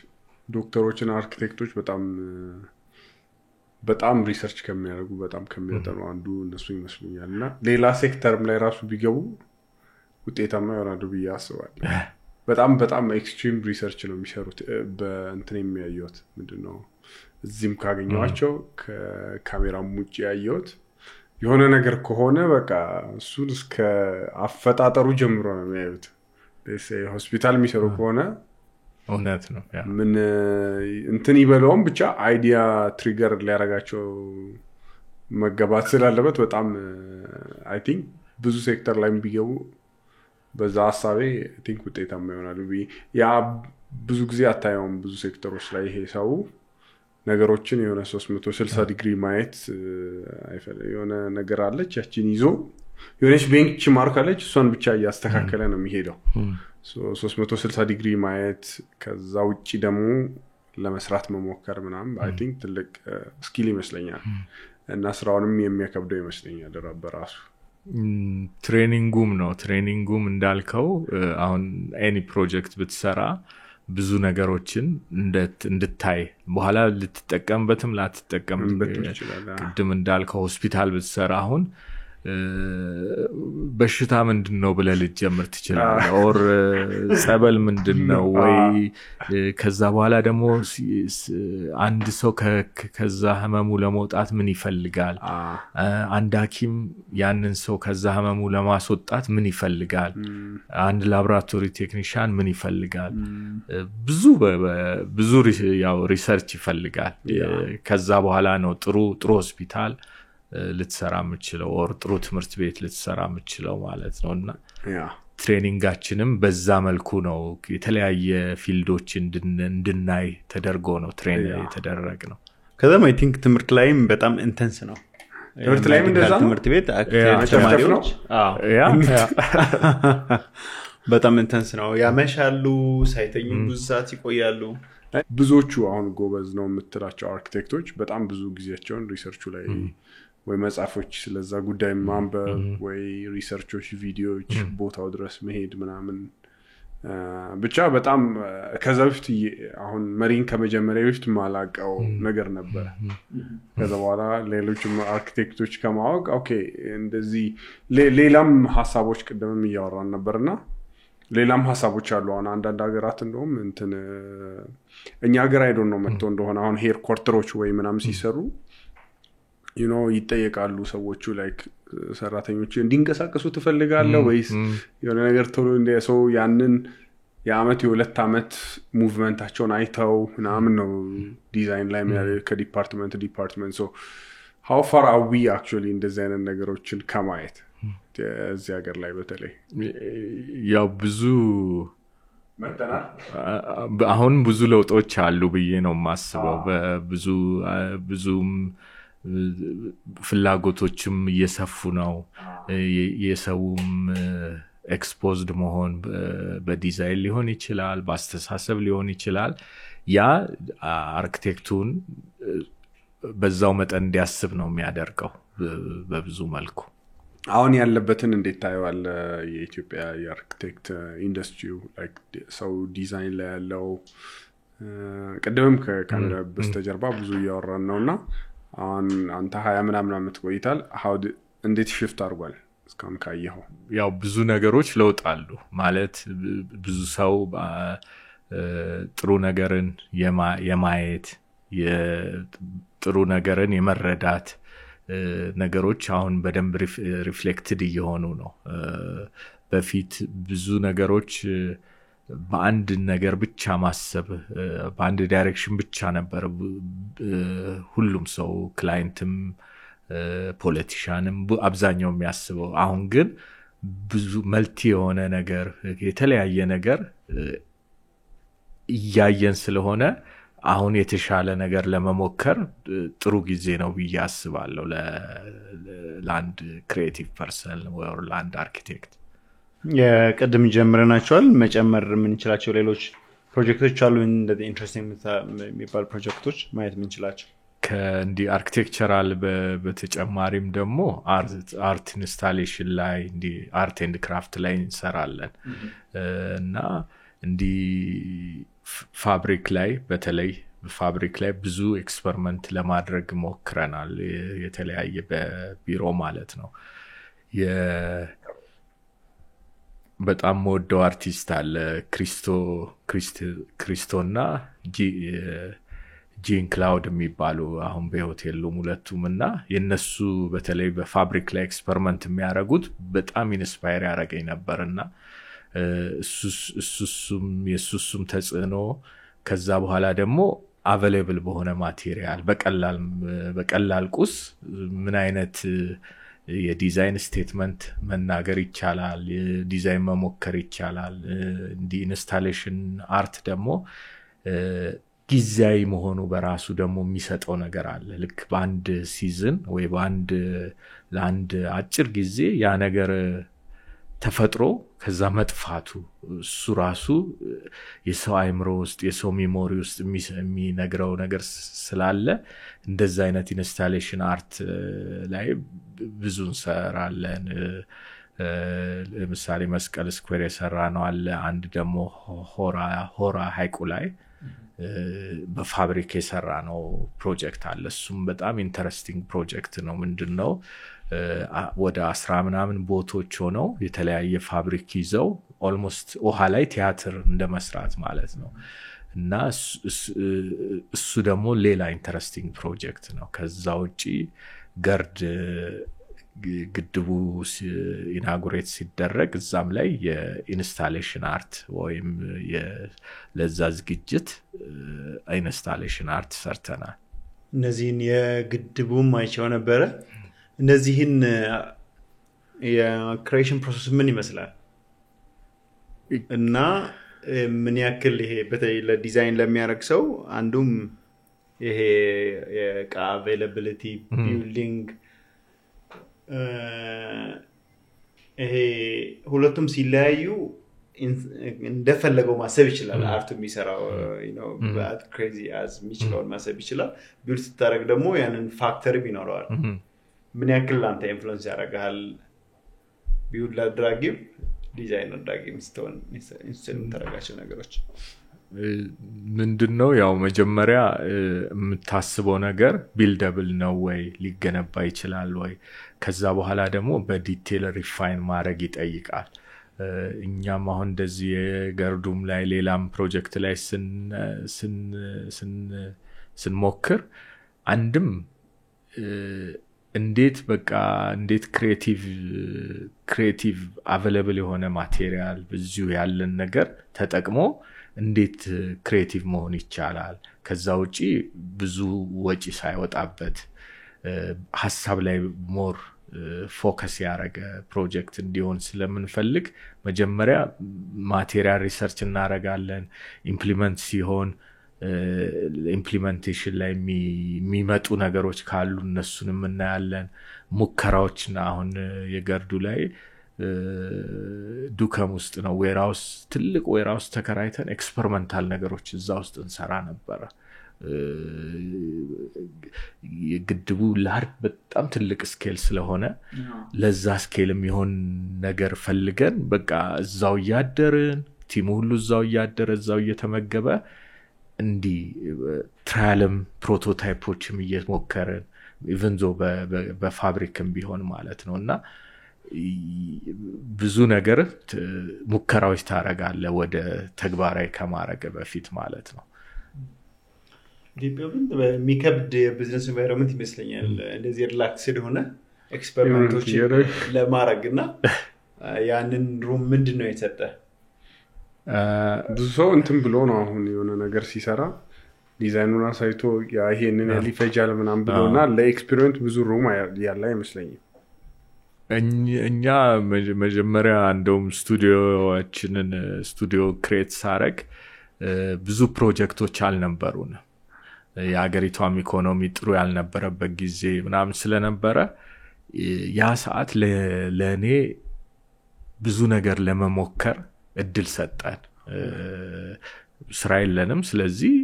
Speaker 5: ዶክተሮችና አርኪቴክቶች በጣም ሪሰርች ከሚያደርጉ በጣም ከሚያጠኑ አንዱ እነሱ ይመስሉኛልና ሌላ ሴክተርም ላይ ራሱ ቢገቡ ውጤታማ ይሆናሉ ብዬ አስባለሁ በጣም ኤክስትሪም ሪሰርች ነው የሚሰሩት በእንትን የሚያዩት ምንድነው እዚህም ካገኘዋቸው ከካሜራም ውጪ ያዩት የሆነ ነገር ከሆነ በቃ እሱን እስከ አፈጣጠሩ ጀምሮ ነው የሚያዩት ሆስፒታል የሚሰሩ ከሆነ
Speaker 1: እውነት ነው
Speaker 5: ምን እንትን ይበለውም ብቻ አይዲያ ትሪገር ሊያረጋቸው መገባት ስላለበት በጣም I think ብዙ ሴክተር ላይ ቢገቡ በዛ ሐሳቤ I think ውጤታማ ይሆናሉ ያ ብዙ ጊዜ አታየውም ብዙ ሴክተሮች ላይ ይሄ ሰው ነገሮችን የሆነ 360 ዲግሪ ማየት አይፈልም የሆነ ነገር አለች ያቺን ይዞ የሆነች ቤንች ማርክ አለች እሷን ብቻ ያስተካከለ ነው የሚሄደው 360 ዲግሪ ማየት ከዛ ውጪ ደግሞ ለመስራት መሞከር ምናምን I think ትልቅ ስኪል ይመስለኛል እና ስራውንም የሚያከብደው ይመስለኛል በራሱ
Speaker 1: ትሬኒንጉም እንዳልከው አሁን ኤኒ ፕሮጀክት ብትሰራ ብዙ ነገሮችን እንድታይ በኋላ ልትጠቀምበትም ላትጠቀምበት ይችላል ቅድም እንዳልከው ሆስፒታል ብትሰራ አሁን በሽታ ምንድነው ብለ ልትጀምር ትችላለህ ኦር ጸበል ምንድነው ወይ ከዛ በኋላ ደግሞ አንድ ሰው ከዛ ህመሙ ለመውጣት ምን ይፈልጋል አንድ ሐኪም ያንን ሰው ከዛ ህመሙ ለማስወጣት ምን ይፈልጋል አንድ ላብራቶሪ ቴክኒሻን ምን ይፈልጋል ብዙ ያው ሪሰርች ይፈልጋል ከዛ በኋላ ነው ጥሩ ሆስፒታል ልትሰራ የምትችለው ኦር ጥሩ ትምህርት ቤት ልትሰራ የምትችለው ማለት ነውና ትሬኒንጋችንም በዛ መልኩ ነው የተለያየ ፊልዶች እንድናይ ተደርጎ ነው ትሬን የተደረገው
Speaker 2: ከዛም I think ትምህርት ላይም በጣም ኢንተንስ ነው
Speaker 5: ትምህርት ላይም እንደዛ
Speaker 2: ትምህርት ቤት ተማሪዎች በጣም ኢንተንስ ነው ያመሻሉ ሳይተኙ ብዙ ሰዓት ይቆያሉ
Speaker 5: ብዙዎቹ አሁን ጎበዝ ነው የምትላቸው አርኪቴክቶች በጣም ብዙ ጊዜያቸውን ሪሰርቹ ላይ ወይ መጻፎች ስለዛ ጉዳይ ማንበብ ወይ ሪሰርቾች ቪዲዮዎች ቦታው ድረስ መሄድ ምናምን ብቻ በጣም ከዛ በፊት አሁን መሪን ከመጀመሪያ በፊት ማላቀው ነገር ነበር ከዛ በኋላ ሌሎችም አርኪቴክቶች ከማወቅ ኦኬ እንደዚህ ሌላም ሐሳቦች ቀደምም እያወራን ነበርና ሌላም ሐሳቦች አሉ አሁን አንዳንድ ሀገራት እንደውም እንትን እኛ ሀገር አይዶን ነው መጥቶ እንደሆነ አሁን ሄር ኳርተሮች ወይ ምናምን ሲሰሩ ይጠየቃሉ ሰዎቹ ላይክ ሰራተኞች እንዲንቀሳቀሱ ትፈልጋለህ ወይስ የሆነ ነገር ቶሎ እንደሰው ያንን የአመት የሁለት አመት ሙቭመንታቸውን አይተው ምናምን ነው ዲዛይን ላይ ከዲፓርትመንት so how far are we actually እንደዚህ አይነት ነገሮችን ከማየት እዚህ ሀገር ላይ በተለይ
Speaker 1: ያው ብዙ አሁን ብዙ ለውጦች አሉ ብዬ ነው ማስበው ብዙም ፍላጎቶችም እየሰፉ ነው የሰውም ኤክስፖዝድ መሆን በዲዛይን ሊሆን ይችላል በአስተሳሰብ ሊሆን ይችላል ያ አርኪቴክቱን በዛው መጠን እንዲያስብ ነው የሚያደርገው በብዙ መልኩ
Speaker 5: አሁን ያለበትን እንዴት ታየዋል የኢትዮጵያ የአርኪቴክት ኢንደስትሪው ላይክ ሰው ዲዛይን ላይ ያለው ቀደምም ከካሜራ በስተጀርባ ብዙ ያወራን ነውና አሁን አንተ 20 ምናምን አመት ቆይታል እንዴት ሽፍት አድርጓል እስካሁን ካየኸው?
Speaker 1: ያው ብዙ ነገሮች ለውጣሉ ማለት ብዙ ሰው ጥሩ ነገርን የማየት ጥሩ ነገርን የመረዳት ነገሮች አሁን በደንብ ሪፍሌክትድ እየሆኑ ነው። በፊት ብዙ ነገሮች በአንድ ነገር ብቻ ማሰብ በአንድ ዳይሬክሽን ብቻ ነበር ሁሉም ሰው ክላይንትም ፖለቲሻንም አብዛኛው የሚያስበው። አሁን ግን ብዙ መልቲ የሆነ ነገር የተለያየ ነገር እያየን ስለሆነ አሁን የተሻለ ነገር ለመሞከር ጥሩ ጊዜ ነው ብዬ አስባለሁ ለአንድ ክሪኤቲቭ ፐርሰን ወይ ለአንድ አርኪቴክት።
Speaker 2: የቀደም ጀምረናቸዋል። መጨመር የምንችላቸው ሌሎች ፕሮጀክቶች አሉ እንደዚህ ኢንትረስቲንግ የሚባል ፕሮጀክቶች ማየት የምንችላቸው?
Speaker 1: ከእንዲ አርኪቴክቸራል በተጨማሪም ደግሞ አርት ኢንስታሌሽን ላይ እንዲ አርት ኤንድ ክራፍት ላይ እንሰራለን እና እንዲ ፋብሪክ ላይ በተለይ ፋብሪክ ላይ ብዙ ኤክስፐሪመንት ለማድረግ ሞክረናል። የተለያየ በቢሮ ማለት ነው። በጣም ወደው አርቲስት አለ ክሪስቶና ጂን ክላውድ የሚባሉ አሁን በሆቴሉም ሁለቱም እና የነሱ በተለይ በፋብሪክ ላይ ኤክስፐሪመንት የሚያደርጉት በጣም ኢንስፓየር ያደረገኝ ነበርና እሱም ተጽዕኖ ከዛ በኋላ ደግሞ አቬሌብል በሆነ ማቴሪያል በቀላል ቁስ ምን አይነት የዲዛይን ስቴትመንት መናገር ይቻላል፣ ዲዛይን መሞከር ይቻላል። እንዲ ኢንስታሌሽን አርት ደግሞ ጊዜያዊ መሆኑ በራሱ ደግሞ የሚሰጠው ነገር አለ። ልክ በአንድ ሲዝን ወይ ለአንድ አጭር ጊዜ ያ ነገር ተፈጥሮ ከዛ መጥፋቱ እሱ ራሱ የሰው አይምሮ ውስጥ የሰው ሜሞሪ ውስጥ የሚነግረው ነገር ስላለ እንደዛ አይነት ኢንስታሌሽን አርት ላይ ብዙ እንሰራለን። ለምሳሌ መስቀል ስኩዌር የሰራ ነው አለ። አንድ ደግሞ ሆራ ሀይቁ ላይ በፋብሪክ የሰራ ነው ፕሮጀክት አለ። እሱም በጣም ኢንተረስቲንግ ፕሮጀክት ነው። ምንድነው ወደ 10 ምናምን ቦቶች ሆነው የተለያየ ፋብሪክ ይዘው ኦልሞስት ውሃ ላይ ቲያትር እንደመስራት ማለት ነው። እና እሱ ደግሞ ሌላ ኢንተረስቲንግ ፕሮጀክት ነው። ከዛ ውጪ ገርድ ግድቡ ኢናጉሬት ሲደረግ እዛም ላይ የኢንስታሌሽን አርት ወይም ለዛ ዝግጅት ኢንስታሌሽን አርት ሰርተናል።
Speaker 2: እነዚህን የግድቡም አይቼው ነበረ። እነዚህን የክሬሽን ፕሮሰስ ምን ይመስላል እና ምን ያክል ይሄ በተለይ ለዲዛይን ለሚያደርግ ሰው አንዱም ይሄ የቃ አቬይላቢሊቲ ቢልዲንግ ይሄ ሁለቱም ሲለያዩ እንደፈለገው ማሰብ ይችላል። አርቱ የሚሰራው but crazy as የሚችለውን ማሰብ ይችላል። ቢልድ ስታደርግ ደግሞ ያንን ፋክተር ይኖረዋል። ምን ያክል አንተ ኢንፍሉዌንስ ያደርጋል ቢልድ አድራጊው ዲዛይን አድራጊው ስትሆን የምታደርጋቸው ነገሮች
Speaker 1: ምንድነው? ያው መጀመሪያ የምታስበው ነገር ቢልደብል ነው ወይ ሊገነባ ይችላል ወይ? ከዛ በኋላ ደግሞ በዲቴል ሪፋይን ማድረግ ይጠይቃል። እኛም አሁን እንደዚህ የገርዱም ላይ ሌላም ፕሮጀክት ላይ ስንሞክር አንድም እንዴት ክሬቲቭ አቬሌብል የሆነ ማቴሪያል ብዙ ያለን ነገር ተጠቅሞ እንዴት ክሬቲቭ መሆን ይቻላል። ከዛ ውጪ ብዙ ወጪ ሳይወጣበት ሐሳብ ላይ ሞር ፎከስ ያደረገ ፕሮጀክት እንዲሆን ስለምንፈልግ መጀመሪያ ማቴሪያል ሪሰርች እናደርጋለን። ኢምፕሊመንት ሲሆን ኢምፕሊሜንቴሽን ላይ የሚመጡ ነገሮች ካሉ እነሱንም እናያለን። ሙከራዎችና አሁን የገርዱ ላይ ዱከም ውስጥ ነው ዌራውስ ትልቅ ዌራውስ ተከራይተን ኤክስፐሪመንታል ነገሮች እዛ ውስጥ እንሰራ ነበር። የግድቡ ላርድ በጣም ትልቅ ስኬል ስለሆነ ለዛ ስኬል የሚሆን ነገር ፈልገን በቃ እዛው ያደርን ቲሙ ሁሉ እዛው ያደረ እዛው እየተመገበ እንዲ ትራያልም ፕሮቶታይፖችም እየሞከረን ኢቨን ዞ በፋብሪክም ቢሆን ማለት ነውና ብዙ ነገር ሙከራዎች ታረጋለህ ወደ ተግባራዊ ከማረግ በፊት ማለት ነው።
Speaker 2: ኢትዮጵያ ግን በሚከብድ የቢዝነስ ኢንቫይሮንመንት ይመስለኛል እንደዚህ ሪላክስድ ሆነ ኤክስፐሪመንቶች ለማድረግና ያንን ሩም ምንድነው የሰጠ?
Speaker 5: ብዙ ሰው እንትን ብሎ ነው አሁን የሆነ ነገር ሲሰራ ዲዛይኑን አሳይቶ ይሄንን ሊፈጃል ምናምን ብሎና ለኤክስፔሪመንት ብዙ ሩም ያለ አይመስለኝም።
Speaker 1: እኛ መጀመሪያ እንደውም ስቱዲዮ ክሬት ሳረግ ብዙ ፕሮጀክቶች አልነበሩን። የሀገሪቷም ኢኮኖሚ ጥሩ ያልነበረበት ጊዜ ምናምን ስለነበረ ያ ሰዓት ለእኔ ብዙ ነገር ለመሞከር እድል ሰጠን። ስራ የለንም፣ ስለዚህ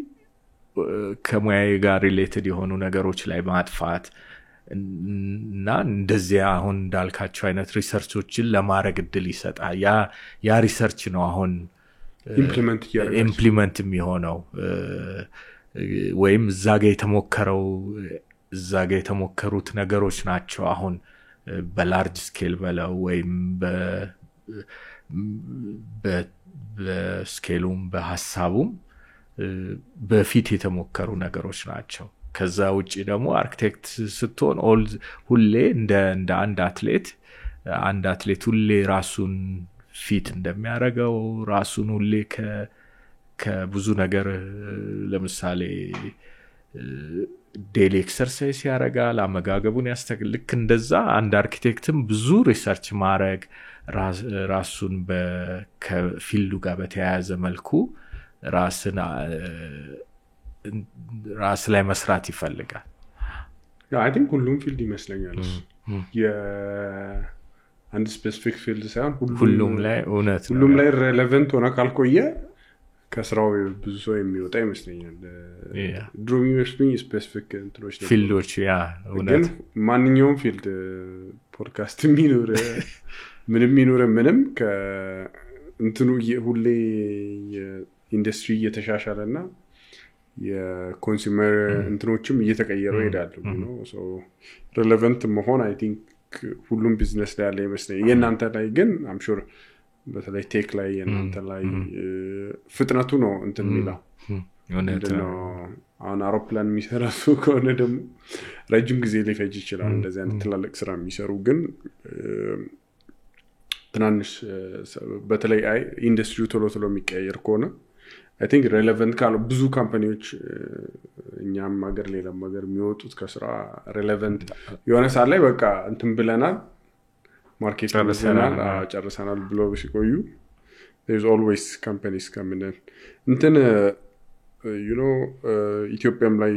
Speaker 1: ከሙያዬ ጋር ሪሌትድ የሆኑ ነገሮች ላይ ማጥፋት እና እንደዚህ አሁን እንዳልካቸው አይነት ሪሰርቾችን ለማድረግ እድል ይሰጣል። ያ ሪሰርች ነው አሁን ኢምፕሊመንት የሚሆነው ወይም እዛ ጋ የተሞከሩት ነገሮች ናቸው አሁን በላርጅ ስኬል በለው ወይም በስኬሉም በሐሳቡም በፊት የተሞከሩ ነገሮች ናቸው። ከዛ ውጪ ደግሞ አርኪቴክት ስትሆን ሁሌ እንደ አንድ አትሌት ሁሌ ራሱን ፊት እንደሚያደርገው ራሱን ሁሌ ከብዙ ነገር ለምሳሌ ዴሊ ኤክሰርሳይዝ ያደርጋል፣ አመጋገቡን ልክ እንደዛ አንድ አርኪቴክትም ብዙ ሪሰርች ማድረግ ራሱን ከፊልዱ ጋር በተያያዘ መልኩ ራስ ላይ መስራት ይፈልጋል።
Speaker 5: አይ ቲንክ ሁሉም ፊልድ ይመስለኛል የአንድ ስፔሲፊክ ፊልድ ሳይሆን
Speaker 1: ሁሉም ላይ እውነት ነው።
Speaker 5: ሁሉም ላይ ሬሌቨንት ሆነ ካልቆየ ከስራው ብዙ ሰው የሚወጣ ይመስለኛል። ድሮ የሚመስሉኝ ስፔሲፊክ እንትኖች ነበር
Speaker 1: ፊልዶች። እውነት
Speaker 5: ማንኛውም ፊልድ ፖድካስት የሚኖር ምንም ከእንትኑ ሁሌ የኢንዱስትሪ እየተሻሻለና የኮንሱመር እንትኖችም እየተቀየሩ ይሄዳሉ ነው። ሶ ሬሌቨንት መሆን አይ ቲንክ ሁሉም ቢዝነስ ላይ ያለ ይመስለኛል። የእናንተ ላይ ግን አም ሹር በተለይ ቴክ ላይ የእናንተ ላይ ፍጥነቱ ነው እንትን የሚለው ነው። አሁን አውሮፕላን የሚሰራ ሰው ከሆነ ደግሞ ረጅም ጊዜ ሊፈጅ ይችላል። እንደዚህ አይነት ትላልቅ ስራ የሚሰሩ ግን ትናንሽ በተለይ ኢንዱስትሪው ቶሎ የሚቀየር ከሆነ አይ ቲንክ ሬሌቨንት ካለው ብዙ ካምፓኒዎች እኛም ሀገር ሌላም ሀገር የሚወጡት ከስራ ሬሌቨንት የሆነ ሰዓት ላይ በቃ እንትን ብለናል ማርኬት ጨርሰናል ብሎ ሲቆዩ there's always companies coming in እንትን ኢትዮጵያም ላይ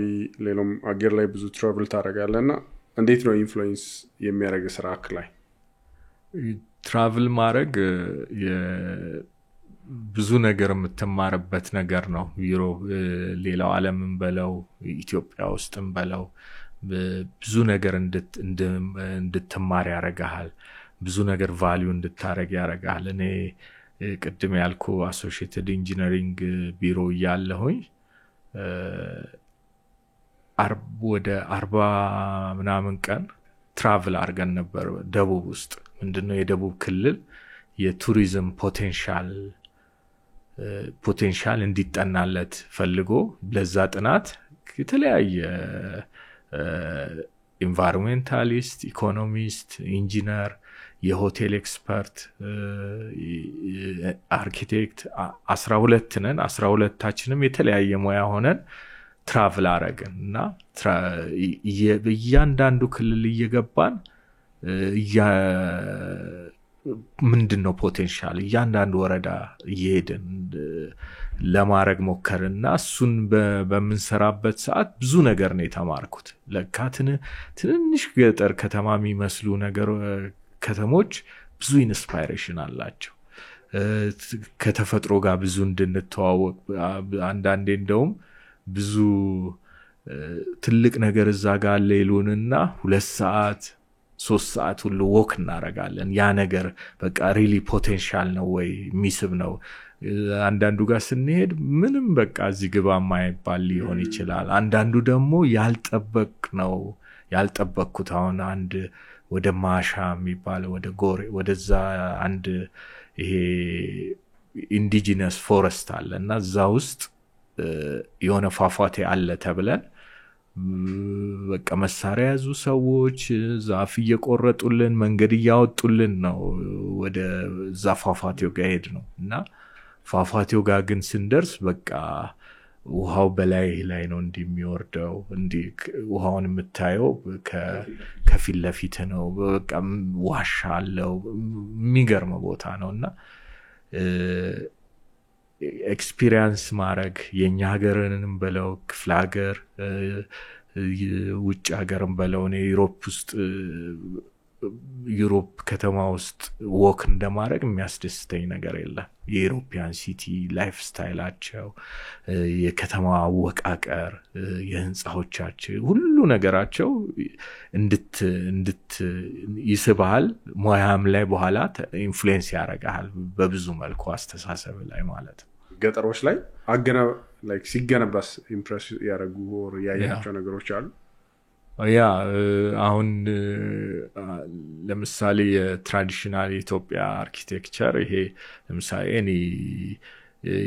Speaker 5: ሌላም ሀገር ላይ ብዙ ትራቨል ታደርጋለህና እንዴት ነው ኢንፍሉዌንስ የሚያደርግ ስራ ላይ?
Speaker 1: ትራቨል ማድረግ ብዙ ነገር የምትማርበት ነገር ነው። ሌላው ዓለምን በለው ኢትዮጵያ ውስጥም በለው ብዙ ነገር እንድትማር ያደርጋል። ብዙ ነገር ቫልዩ እንድታረግ ያደርጋል። እኔ ቅድም ያልኩ አሶሺየትድ ኢንጂነሪንግ ቢሮ ያለሁኝ ወደ 40 ምናምን ቀን ትራቨል አድርገን ነበር ደቡብ ውስጥ። ምንድነው የደቡብ ክልል የቱሪዝም ፖቴንሻል እንዲጠናለት ፈልጎ ለዛ ጥናት የተለያየ ኢንቫይሮንሜንታሊስት፣ ኢኮኖሚስት፣ ኢንጂነር፣ የሆቴል ኤክስፐርት፣ አርኪቴክት 12 ነን። 12ታችንም የተለያየ ሙያ ሆነን ትራቨል አረግን እና በእያንዳንዱ ክልል እየገባን ምንድነው ፖቴንሻል እያንዳንዱ ወረዳ እየሄድን ለማድረግ ሞከርና እሱን በምንሰራበት ሰዓት ብዙ ነገር ነው የተማርኩት። ለካ ትንንሽ ገጠር ከተማ የሚመስሉ ከተሞች ብዙ ኢንስፓይሬሽን አላቸው። ከተፈጥሮ ጋር ብዙ እንድንተዋወቅ አንዳንዴ እንደውም ብዙ ትልቅ ነገር እዛ ጋር ሌሉንና 2 ሰዓት 3 ሰዓት ሁሉ ወክ እናረጋለን። ያ ነገር በቃ ሪሊ ፖቴንሻል ነው ወይ ሚስብ ነው። አንዳንዱ ጋር ስንሄድ ምንም በቃ እዚህ ግባ ማይባል ሊሆን ይችላል። አንዳንዱ ደግሞ ያልጠበቅኩት አሁን አንድ ወደ ማሻ የሚባል ወደ ጎሬ ወደዛ አንድ ይሄ ኢንዲጂነስ ፎረስት አለ እና እዛ ውስጥ የሆነ ፏፏቴ አለ ተብለን በቃ መሳሪያ ያዙ ሰዎች ዛፍ እየቆረጡልን መንገድ እያወጡልን ነው ወደ ዛ ፏፏቴው ጋር ሄድ ነው እና ፏፏቴው ጋር ግን ስንደርስ በቃ ውሃው በላይ ላይ ነው እንደሚወርደው ውሃውን የምታየው ከፊት ለፊት ነው በቃ ዋሻ አለው የሚገርም ቦታ ነውና ኤክስፒሪየንስ ማድረግ የኛ ሀገርንም በለው ክፍለ ሀገር ውጭ ሀገርም በለው ነው ዩሮፕ ከተማ ውስጥ ወክ እንደማድረግ የሚያስደስተኝ ነገር የለም የዩሮፒያን ሲቲ ላይፍ ስታይላቸው የከተማ አወቃቀር የህንጻዎቻቸው ሁሉ ነገራቸው እንድት ይስባል ሙያም ላይ በኋላ ኢንፍሉዌንስ ያደርጋል በብዙ መልኩ አስተሳሰብ ላይ ማለት ነው
Speaker 5: ገጠሮች ላይ ላይክ ሲገነባስ ኢምፕሬስ ያደርጉ ወር ያያቸው ነገሮች አሉ
Speaker 1: ያ አሁን ለምሳሌ የትራዲሽናል ኢትዮጵያ አርኪቴክቸር ይሄ ለምሳሌ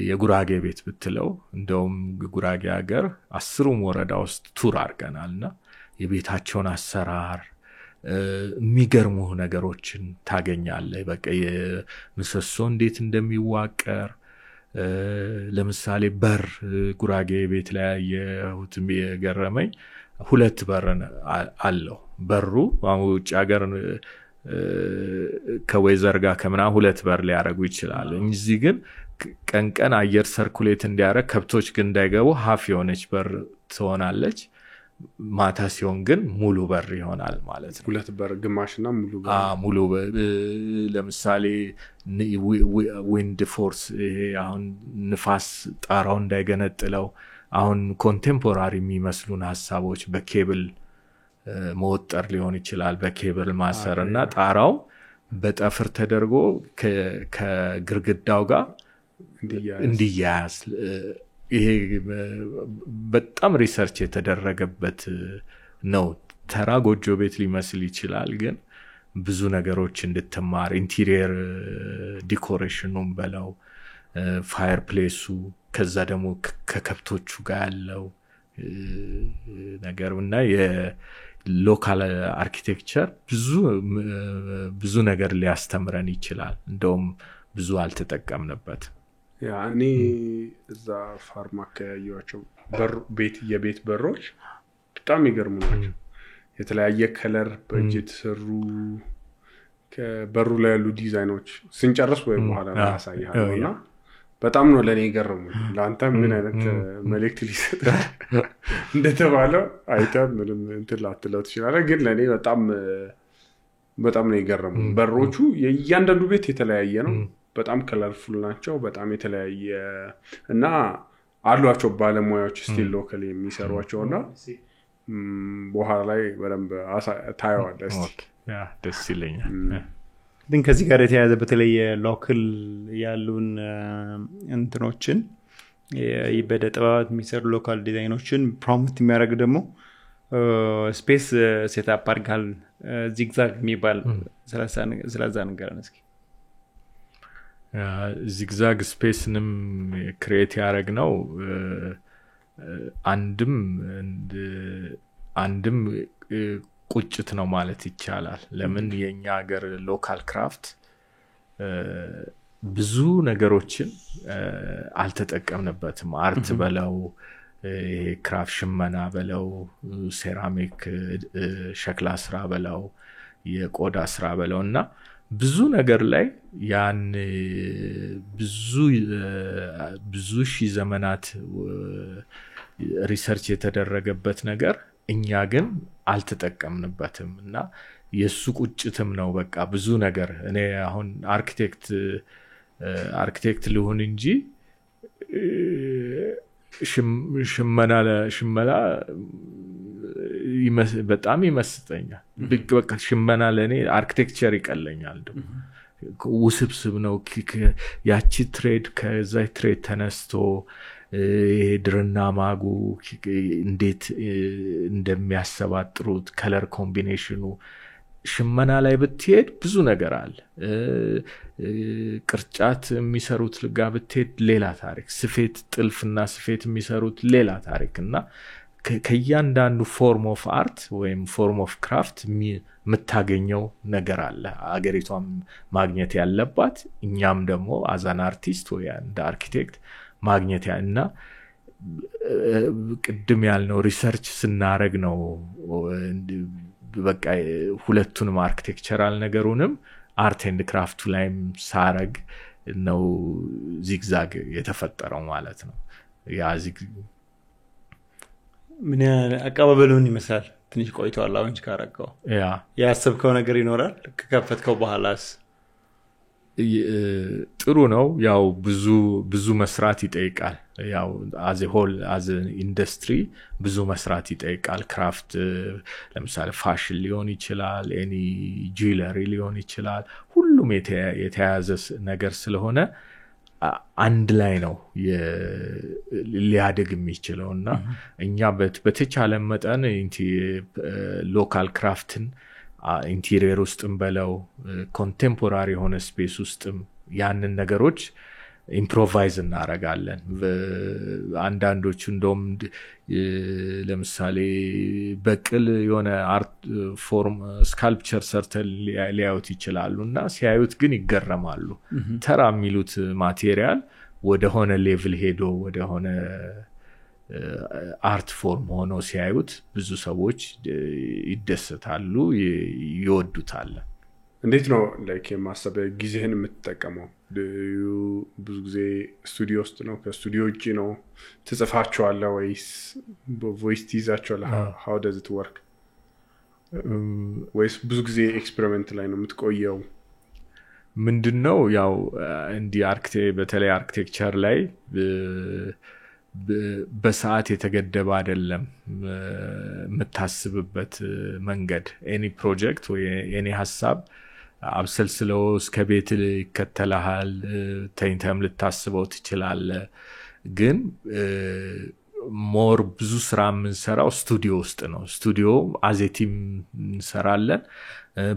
Speaker 1: የጉራጌ ቤት ብትለው እንደውም ጉራጌ ሀገር 10 ወረዳ ውስጥ ቱር አድርገናልና የቤታቸውን አሰራር የሚገርሙ ነገሮችን ታገኛለህ በቃ የምሰሶ እንዴት እንደሚዋቀር ለምሳሌ በር ጉራጌ ቤት ላይ የሁትም የገረመኝ 2 በር አለው በሩ ውጭ ሀገር ከወይዘር ጋር ከመና 2 በር ሊያረጉ ይችላል እዚህ ግን ቀን አየር ሰርኩሌት እንዲያረግ ከብቶች ግን እንዳይገቡ ሀፍ የሆነች በር ትሆናለች ማታ ሲሆን ግን ሙሉ በር ይሆናል ማለት ነው
Speaker 5: 2 በር ግማሽና
Speaker 1: ሙሉ ለምሳሌ ዊንድ ፎርስ አሁን ንፋስ ጣራው እንዳይገነጥለው አሁን ኮንቴምፖራሪ የሚመስሉን ሐሳቦች በኬብል መወጠር ሊሆን ይችላል በኬብል ማሰርና ጣራው በጠፍር ተደርጎ ከግርግዳው ጋር እንዲያያዝ ይሄ በጣም ሪሰርች የተደረገበት ነው ተራ ጎጆ ቤት ሊመስል ይችላል ግን ብዙ ነገሮች እንድትማር ኢንቴሪየር ዲኮሬሽኑን በለው ፋየር ፕሌሱ ከዛ ደግሞ ከከብቶቹ ጋር ያለው ነገርና የሎካል አርኪቴክቸር ብዙ ነገር ሊያስተምረን ይችላል እንደውም ብዙ አልተጠቀምንበት
Speaker 5: ያኔ እዛ ፋርማካ ያያቸው የቤት በሮች በጣም ይገርሙ ናቸው የተለያየ ከለር በእጅ ተሰሩ ከበሩ ላይ ያሉ ዲዛይኖች ስንጨርስ ወይ በኋላ ማሳያለሁና በጣም ነው ለኔ ይገርሙ ላንተ ምን አይነት መልእክት ሊሰጥ እንደተባለው አይተም ምንም እንትን ላትለው ትችላለህ ግን ለኔ በጣም ነው ይገርሙ በሮቹ የእያንዳንዱ ቤት የተለያየ ነው በጣም ከለርፉል ናቸው በጣም የተለያየ እና አሏቸው ባለሙያዎች ስቲል ሎካል የሚሰሯቸውና በኋላ ላይ በደንብ ታየዋለህ
Speaker 1: ያ ደስ ይለኛል
Speaker 2: ግን ከዚህ ጋር የተያያዘ በተለይ ሎካል ያሉን እንትኖችን በደ ጥበባት የሚሰሩ ሎካል ዲዛይኖችን ፕሮሞት የሚያደርግ ደግሞ ስፔስ ሴትአፕ አድርጋል ዚግዛግ የሚባል ስለዛ ነገር እስኪ
Speaker 1: ዚግዛግ ስፔስንም ክሬት ያደረግነው አንድም ቁጭት ነው ማለት ይቻላል ለምን የኛ ሀገር ሎካል ክራፍት ብዙ ነገሮችን አልተጠቀምንበትም አርት በለው ክራፍት ሽመና በለው ሴራሚክ ሸክላ ስራ በለው የቆዳ ስራ በለውና ብዙ ነገር ላይ ያን ብዙ ሺህ ዘመናት ሪሰርች የተደረገበት ነገር እኛ ግን አልተጠቀምንበትም እና የሱ ቁጭትም ነው በቃ ብዙ ነገር እኔ አሁን አርኪቴክት ልሁን እንጂ ሽመና በጣም ይመስጠኛል በቃ ሽመና ለኔ አርኪቴክቸር ይቀለኛል ውስብስብ ነው ያቺ ትሬድ ከዛ ትሬድ ተነስቶ ድርና ማጉ እንዴት እንደሚያሰባጥሩት ከለር ኮምቢኔሽኑ ሽመና ላይ ብትሄድ ብዙ ነገር አለ። ቅርጫት የሚሰሩት ጋር ብትሄድ ሌላ ታሪክ፣ ስፌት ጥልፍና ስፌት የሚሰሩት ሌላ ታሪክ እና ከእያንዳንዱ ፎርም ኦፍ አርት ወይም ፎርም ኦፍ ክራፍት የምታገኘው ነገር አለ አገሪቷም ማግኘት ያለባት እኛም ደግሞ አዛን አርቲስት ወይ እንደ አርኪቴክት ማግኘት እና ቅድም ያልነው ሪሰርች ስናረግ ነው በቃ ሁለቱንም አርኪቴክቸራል ነገሩንም አርት ኤንድ ክራፍቱ ላይም ሳረግ ነው ዚግዛግ የተፈጠረው ማለት ነው። ያ
Speaker 2: ምን አቀባበሉን ይመስላል? ትንሽ ቆይቷል አሁን ካረጋው ያሰብከው ነገር ይኖራል ከከፈትከው በኋላስ?
Speaker 1: ጥሩ ነው። ያው ብዙ መስራት ይጠይቃል። ያው as a whole as an industry ብዙ መስራት ይጠይቃል። ክራፍት ለምሳሌ ፋሽን ሊሆን ይችላል፣ any jewelry ሊሆን ይችላል። ሁሉም የተያያዘ ነገር ስለሆነ አንድ ላይ ነው ሊያድግ የሚችለውና እኛ በተቻለ መጠን ሎካል ክራፍትን ኢንቴሪየር ውስጥም በለው ኮንቴምፖራሪ ሆነ ስፔስ ውስጥም ያንን ነገሮች ኢምፕሮቫይዝ እናረጋለን። አንዳንዶቹ እንደውም ለምሳሌ በቅል የሆነ አርት ፎርም ስካልፕቸር ሰርተል ሊያዩት ይችላሉና ሲያዩት ግን ይገረማሉ። ተራ የሚሉት ማቴሪያል ወደ ሆነ ሌቭል ሄዶ ወደ ሆነ አርት ፎርም ሆኖ ሲያዩት ብዙ ሰዎች ይደሰታሉ፣ ይወዱታል።
Speaker 5: እንዴት ነው ላይክ የማሰብ ጊዜህን የምትጠቀመው? ብዙ ጊዜ ስቱዲዮ ውስጥ ነው ከስቱዲዮ ውጪ ነው ትጽፋቸዋለህ ወይስ ቮይስ ትይዛቸዋለህ? how does it work? ወይስ ብዙ ጊዜ ኤክስፔሪመንት ላይ ነው የምትቆየው?
Speaker 1: ምንድነው ያው እንዲ በተለይ አርኪቴክቸር ላይ በሰዓት የተገደበ አይደለም የምታስብበት መንገድ። ኤኒ ፕሮጀክት ወይ ኤኒ ሐሳብ አብሰልስለው እስከ ቤት ይከተላል፣ ተኝተም ልታስበው ትችላለህ። ግን ሞር ብዙ ስራ የምንሰራው ስቱዲዮ ውስጥ ነው። ስቱዲዮ አዜቲም እንሰራለን።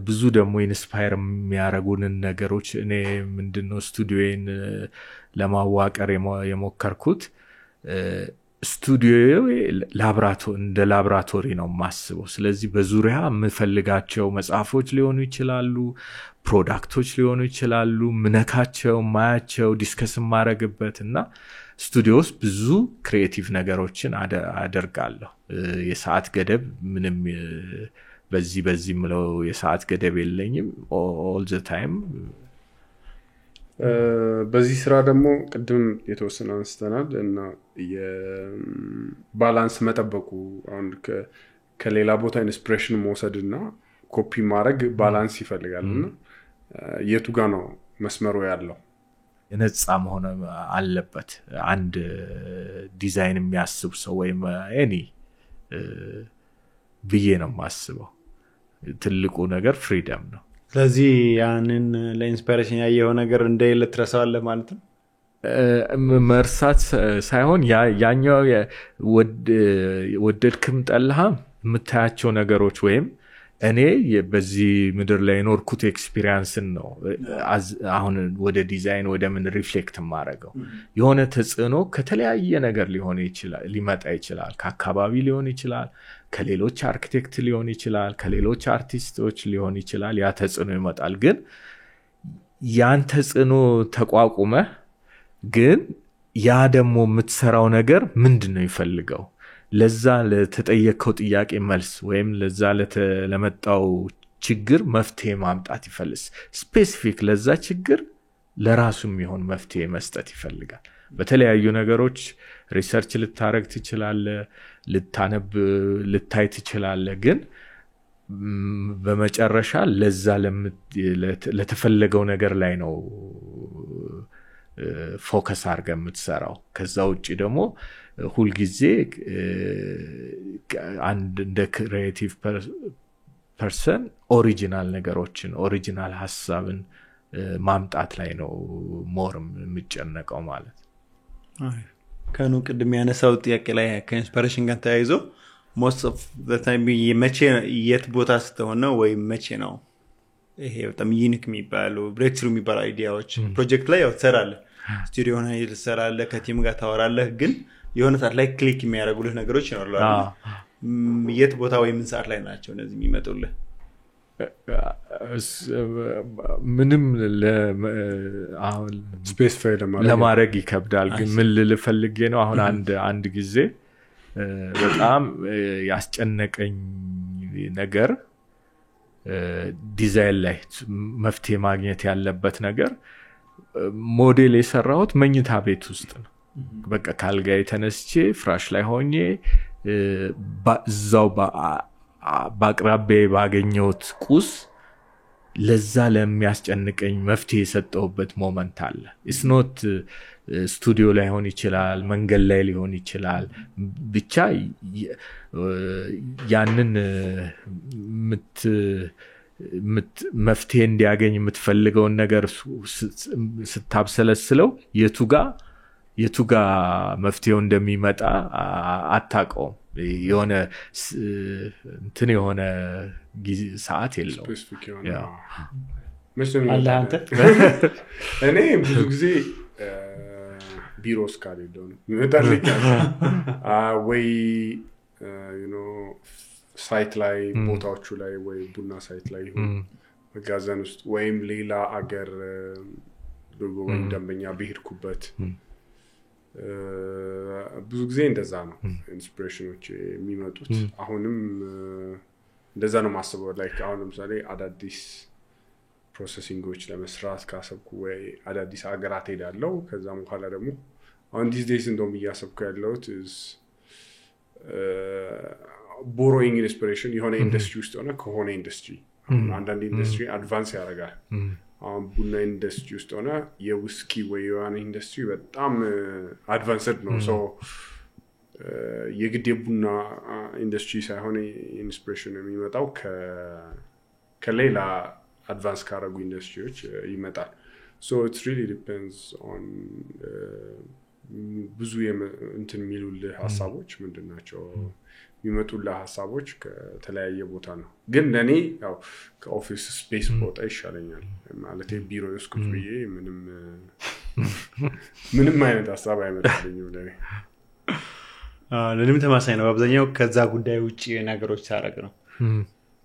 Speaker 1: ብዙ ደግሞ ኢንስፓየር የሚያረጉንን ነገሮች እኔ ምንድነው ስቱዲዮን ለማዋቀር የሞከርኩት ስቱዲዮ እንደ ላብራቶሪ ነው ማስበው። ስለዚህ በዙሪያ የምፈልጋቸው መጽሐፎች ሊሆኑ ይችላሉ፣ ፕሮዳክቶች ሊሆኑ ይችላሉ፣ ምነካቸው ማያቸው ዲስከስ ማረግበትና ስቱዲዮ ውስጥ ብዙ ክሪኤቲቭ ነገሮችን አደርጋለሁ። የሰዓት ገደብ ምንም በዚህ ምለው የሰዓት ገደብ የለኝም። all the time
Speaker 5: በዚህ ስራ ደግሞ ቅድም የተወሰነ አንስተናል እና የባላንስ መጠበቁ አሁን ከሌላ ቦታ ኢንስፒሬሽን መውሰድና ኮፒ ማድረግ ባላንስ ይፈልጋልና የቱ ጋር ነው መስመሩ ያለው?
Speaker 1: የነጻ መሆን አለበት። አንድ ዲዛይን የሚያስብ ሰው ወይም ኤኒ ብዬ ነው ማስበው። ትልቁ ነገር ፍሪደም ነው። ስለዚህ
Speaker 2: ያንን ለኢንስፓይሬሽን ያየው ነገር እንደሌለ ትረሳዋለህ ማለት ነው።
Speaker 1: መርሳት ሳይሆን ያኛው ወደድክም ጠላህም የምታያቸው ነገሮች ወይም እኔ በዚህ ምድር ላይ ኖርኩት ኤክስፒሪየንስን ነው አሁን ወደ ዲዛይን ወደ ምን ሪፍሌክት ማረጋው። የሆነ ተጽዕኖ ከተለያየ ነገር ሊመጣ ይችላል። ከአካባቢ ሊሆን ይችላል፣ ከሌሎች አርኪቴክት ሊሆን ይችላል፣ ከሌሎች አርቲስቶች ሊሆን ይችላል። ያ ተጽዕኖ ይመጣል። ግን ያን ተጽዕኖ ተቋቁመ ግን ያ ደግሞ የምትሰራው ነገር ምንድነው ይፈልገው? ለዛ ለተጠየቀው ጥያቄ መልስ ወይም ለዛ ለመጣው ችግር መፍትሄ ማምጣት ይፈልስ ስፔሲፊክ ለዛ ችግር ለራሱ የሚሆን መፍትሄ መስጠት ይፈልጋል። በተለያዩ ነገሮች ሪሰርች ልታረግ ትችላለህ፣ ልታነብ ልታይ ትችላለህ። ግን በመጨረሻ ለዛ ለተፈለገው ነገር ላይ ነው ፎከስ አድርገህ የምትሰራው። ከዛ ውጪ ደግሞ ሁሉ ጊዜ አንድ እንደ ክሪኤቲቭ ፐርሰን ኦሪጂናል ነገሮችን ኦሪጂናል ሐሳብን ማምጣት ላይ ነው ሞርም የምጨነቀው ማለት።
Speaker 2: ከኑ ቅድም ያነሳው ጥያቄ ላይ ከኢንስፒሬሽን ጋር ተያይዞ most of the time መቼ የት ቦታ ስትሆን ነው ወይ መቼ ነው ይሄ በጣም ዩኒክ የሚባሉ ብሬክትሩ የሚባሉ አይዲያዎች ፕሮጀክት ላይ ያው ትሰራለህ ስቱዲዮ ሆነ ትሰራለህ ከቲም ጋር ታወራለህ ግን የሆነ ሰዓት ላይ ክሊክ የሚያደርጉልህ ነገሮች ይኖራሉ የት ቦታ ወይ ምን ሰዓት ላይ ናቸው እነዚህ የሚመጡልህ
Speaker 1: ምንም
Speaker 5: ስፔሲፋይ
Speaker 1: ለማድረግ ይከብዳል ግን ምን ልፈልጌ ነው አሁን አንድ ጊዜ በጣም ያስጨነቀኝ ነገር ዲዛይን ላይ መፍትሄ ማግኘት ያለበት ነገር ሞዴል የሰራሁት መኝታ ቤት ውስጥ ነው በቃ ካልጋይ ተነስቼ ፍራሽ ላይ ሆኜ ባዛው ባቅራቤ ባገኘሁት ቁስ ለዛ ለሚያስጨንቀኝ መፍትሄ የሰጠሁበት ሞመንት አለ ኢትስ ኖት ስቱዲዮ ላይ ሆን ይችላል መንገድ ላይ ሊሆን ይችላል ብቻ ያንን መፍትሄ እንዲያገኝ የምትፈልገውን ነገር ስታብሰለስለው የቱጋ መፍትሄው እንደሚመጣ አታውቀውም የሆነ እንትን የሆነ ሰዓት የለው
Speaker 2: አለ አንተ
Speaker 5: እኔ ብዙ ጊዜ ቢሮስ ካልሄደው ነው ይመጣልኝ ወይ ሳይት ላይ ቦታዎቹ ላይ ወይ ቡና ሳይት ላይ ይሁን መጋዘን ውስጥ ወይም ሌላ አገር ወይ ደንበኛ በሄድኩበት ብዙ ጊዜ እንደዛ ነው ኢንስፒሬሽኖች የሚመጡት አሁንም እንደዛ ነው ማስበው ላይክ አሁን ለምሳሌ አዳዲስ ፕሮሰሲንጎች ለመስራት ካሰብኩ ወይ አዳዲስ አገራት ሄዳለሁ ከዛም በኋላ ደግሞ አሁን ዲስ ዴይስ እንደውም እያሰብኩ ያለሁት ቦሮይንግ ኢንስፒሬሽን የሆነ ኢንዱስትሪ ውስጥ ሆነ ከሆነ ኢንዱስትሪ አንዳንድ ኢንዱስትሪ አድቫንስ ያደርጋል አሁን ቡና ኢንዱስትሪ ውስጥ ሆነ የውስኪ ወይ የዋን ኢንዱስትሪ በጣም አድቫንስድ ነው ሶ የግድ የቡና ኢንዱስትሪ ሳይሆን ኢንስፒሬሽን የሚመጣው ከሌላ አድቫንስ ካረጉ ኢንዱስትሪዎች ይመጣል ሶ ኢትስ ሪሊ ዲፔንድስ ኦን ብዙ እንትን የሚሉልህ ሀሳቦች ምንድናቸው የሚመጡልህ ሀሳቦች ከተለያየ ቦታ ነው ግን ለኔ ያው ከኦፊስ ስፔስ ቦታ ይሻለኛል ማለት ቢሮ ውስጥ ቁጭ ብዬ ምንም አይነት ሀሳብ አይመጣልኝም ለኔ
Speaker 2: ለኔም ተማሳይ ነው አብዛኛው ከዛ ጉዳይ ውጪ ነገሮች ታረቅ ነው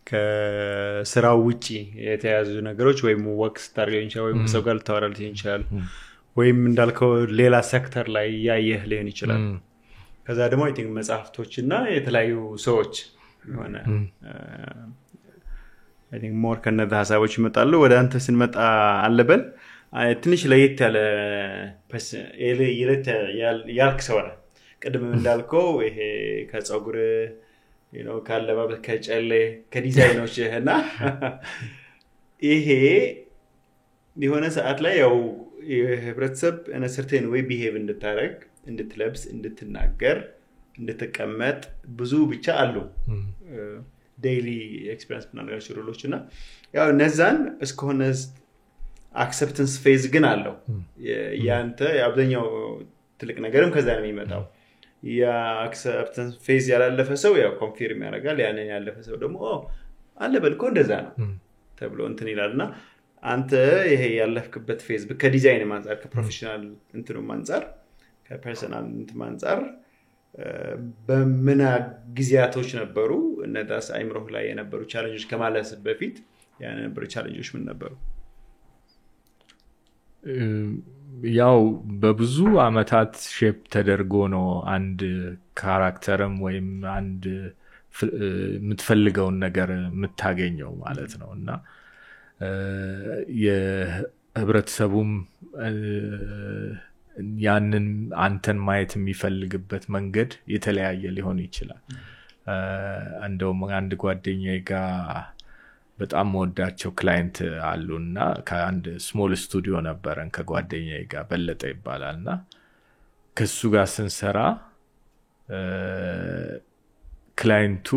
Speaker 2: ከስራው ውጪ የተያዙ ነገሮች ወይም ወክስ ታርገኝ ይችላል ወይም ሰው ጋር ተወራል ይችላል ወይም እንዳልከው ሌላ ሴክተር ላይ ያየህ ሊሆን ይችላል ከዛ ደግሞ አይ ቲንክ መጽሐፍቶችና የተለያዩ ሰዎች ሆነ አይ ቲንክ ሞር ከነዛ ሐሳቦች ይመጣሉ ወደ አንተ ስንመጣ አለበል ትንሽ ለየት ያልክ ሰው ነው ቀደም እንዳልከው ይሄ ከጸጉር ካለባበስ ከጨሌ ከዲዛይኖችና ይሄ የሆነ ሰዓት ላይ ያው የህብረተሰብ እነ ሰርቴን ወይ ቢሄቭ እንድታረግ እንድትለብስ እንድትናገር እንድትቀመጥ ብዙ ብቻ አሉ ዴይሊ ኤክስፒሪየንስ ምናልጋቸው ሮሎችና ያው ነዛን እስከሆነ አክሰፕተንስ ፌዝ ግን አለው ያንተ አብዛኛው ትልቅ ነገርም ከዛ ነው የሚመጣው ያ አክሰፕተንስ ፌዝ ያላለፈ ሰው ያው ኮንፊርም ያደርጋል ያንን ያለፈ ሰው ደግሞ አለ በልኮ እንደዛ ነው ተብሎ እንትን ይላልና አንተ ይሄ ያለፍክበት ፌዝ ከዲዛይን ማንጻር ከፕሮፌሽናል እንትኑ ማንጻር ከፐርሰናል እንትን ማንጻር በመና ጊዜያቶች ነበሩ እነዳስ አይምሮህ ላይ የነበሩ ቻሌንጆች ከማለስ በፊት ያን ነበር ቻሌንጆች ምን ነበሩ
Speaker 1: ያው በብዙ አመታት ሼፕ ተደርጎ ነው አንድ ካራክተርም ወይም አንድ የምትፈልገውን ነገር የምታገኘው ማለት ነውና የህብረተሰቡም ያንን አንተን ማየት የሚፈልግበት መንገድ የተለያየ ሊሆን ይችላል እንደውም አንድ ጓደኛዬ ጋር በጣም ወዳቸው ክላይንት አሉና ከአንድ ስሞል ስቱዲዮ ነበረን ከጓደኛዬ ጋር በለጠ ይባላልና ከሱ ጋር ስንሰራ ክላይንቱ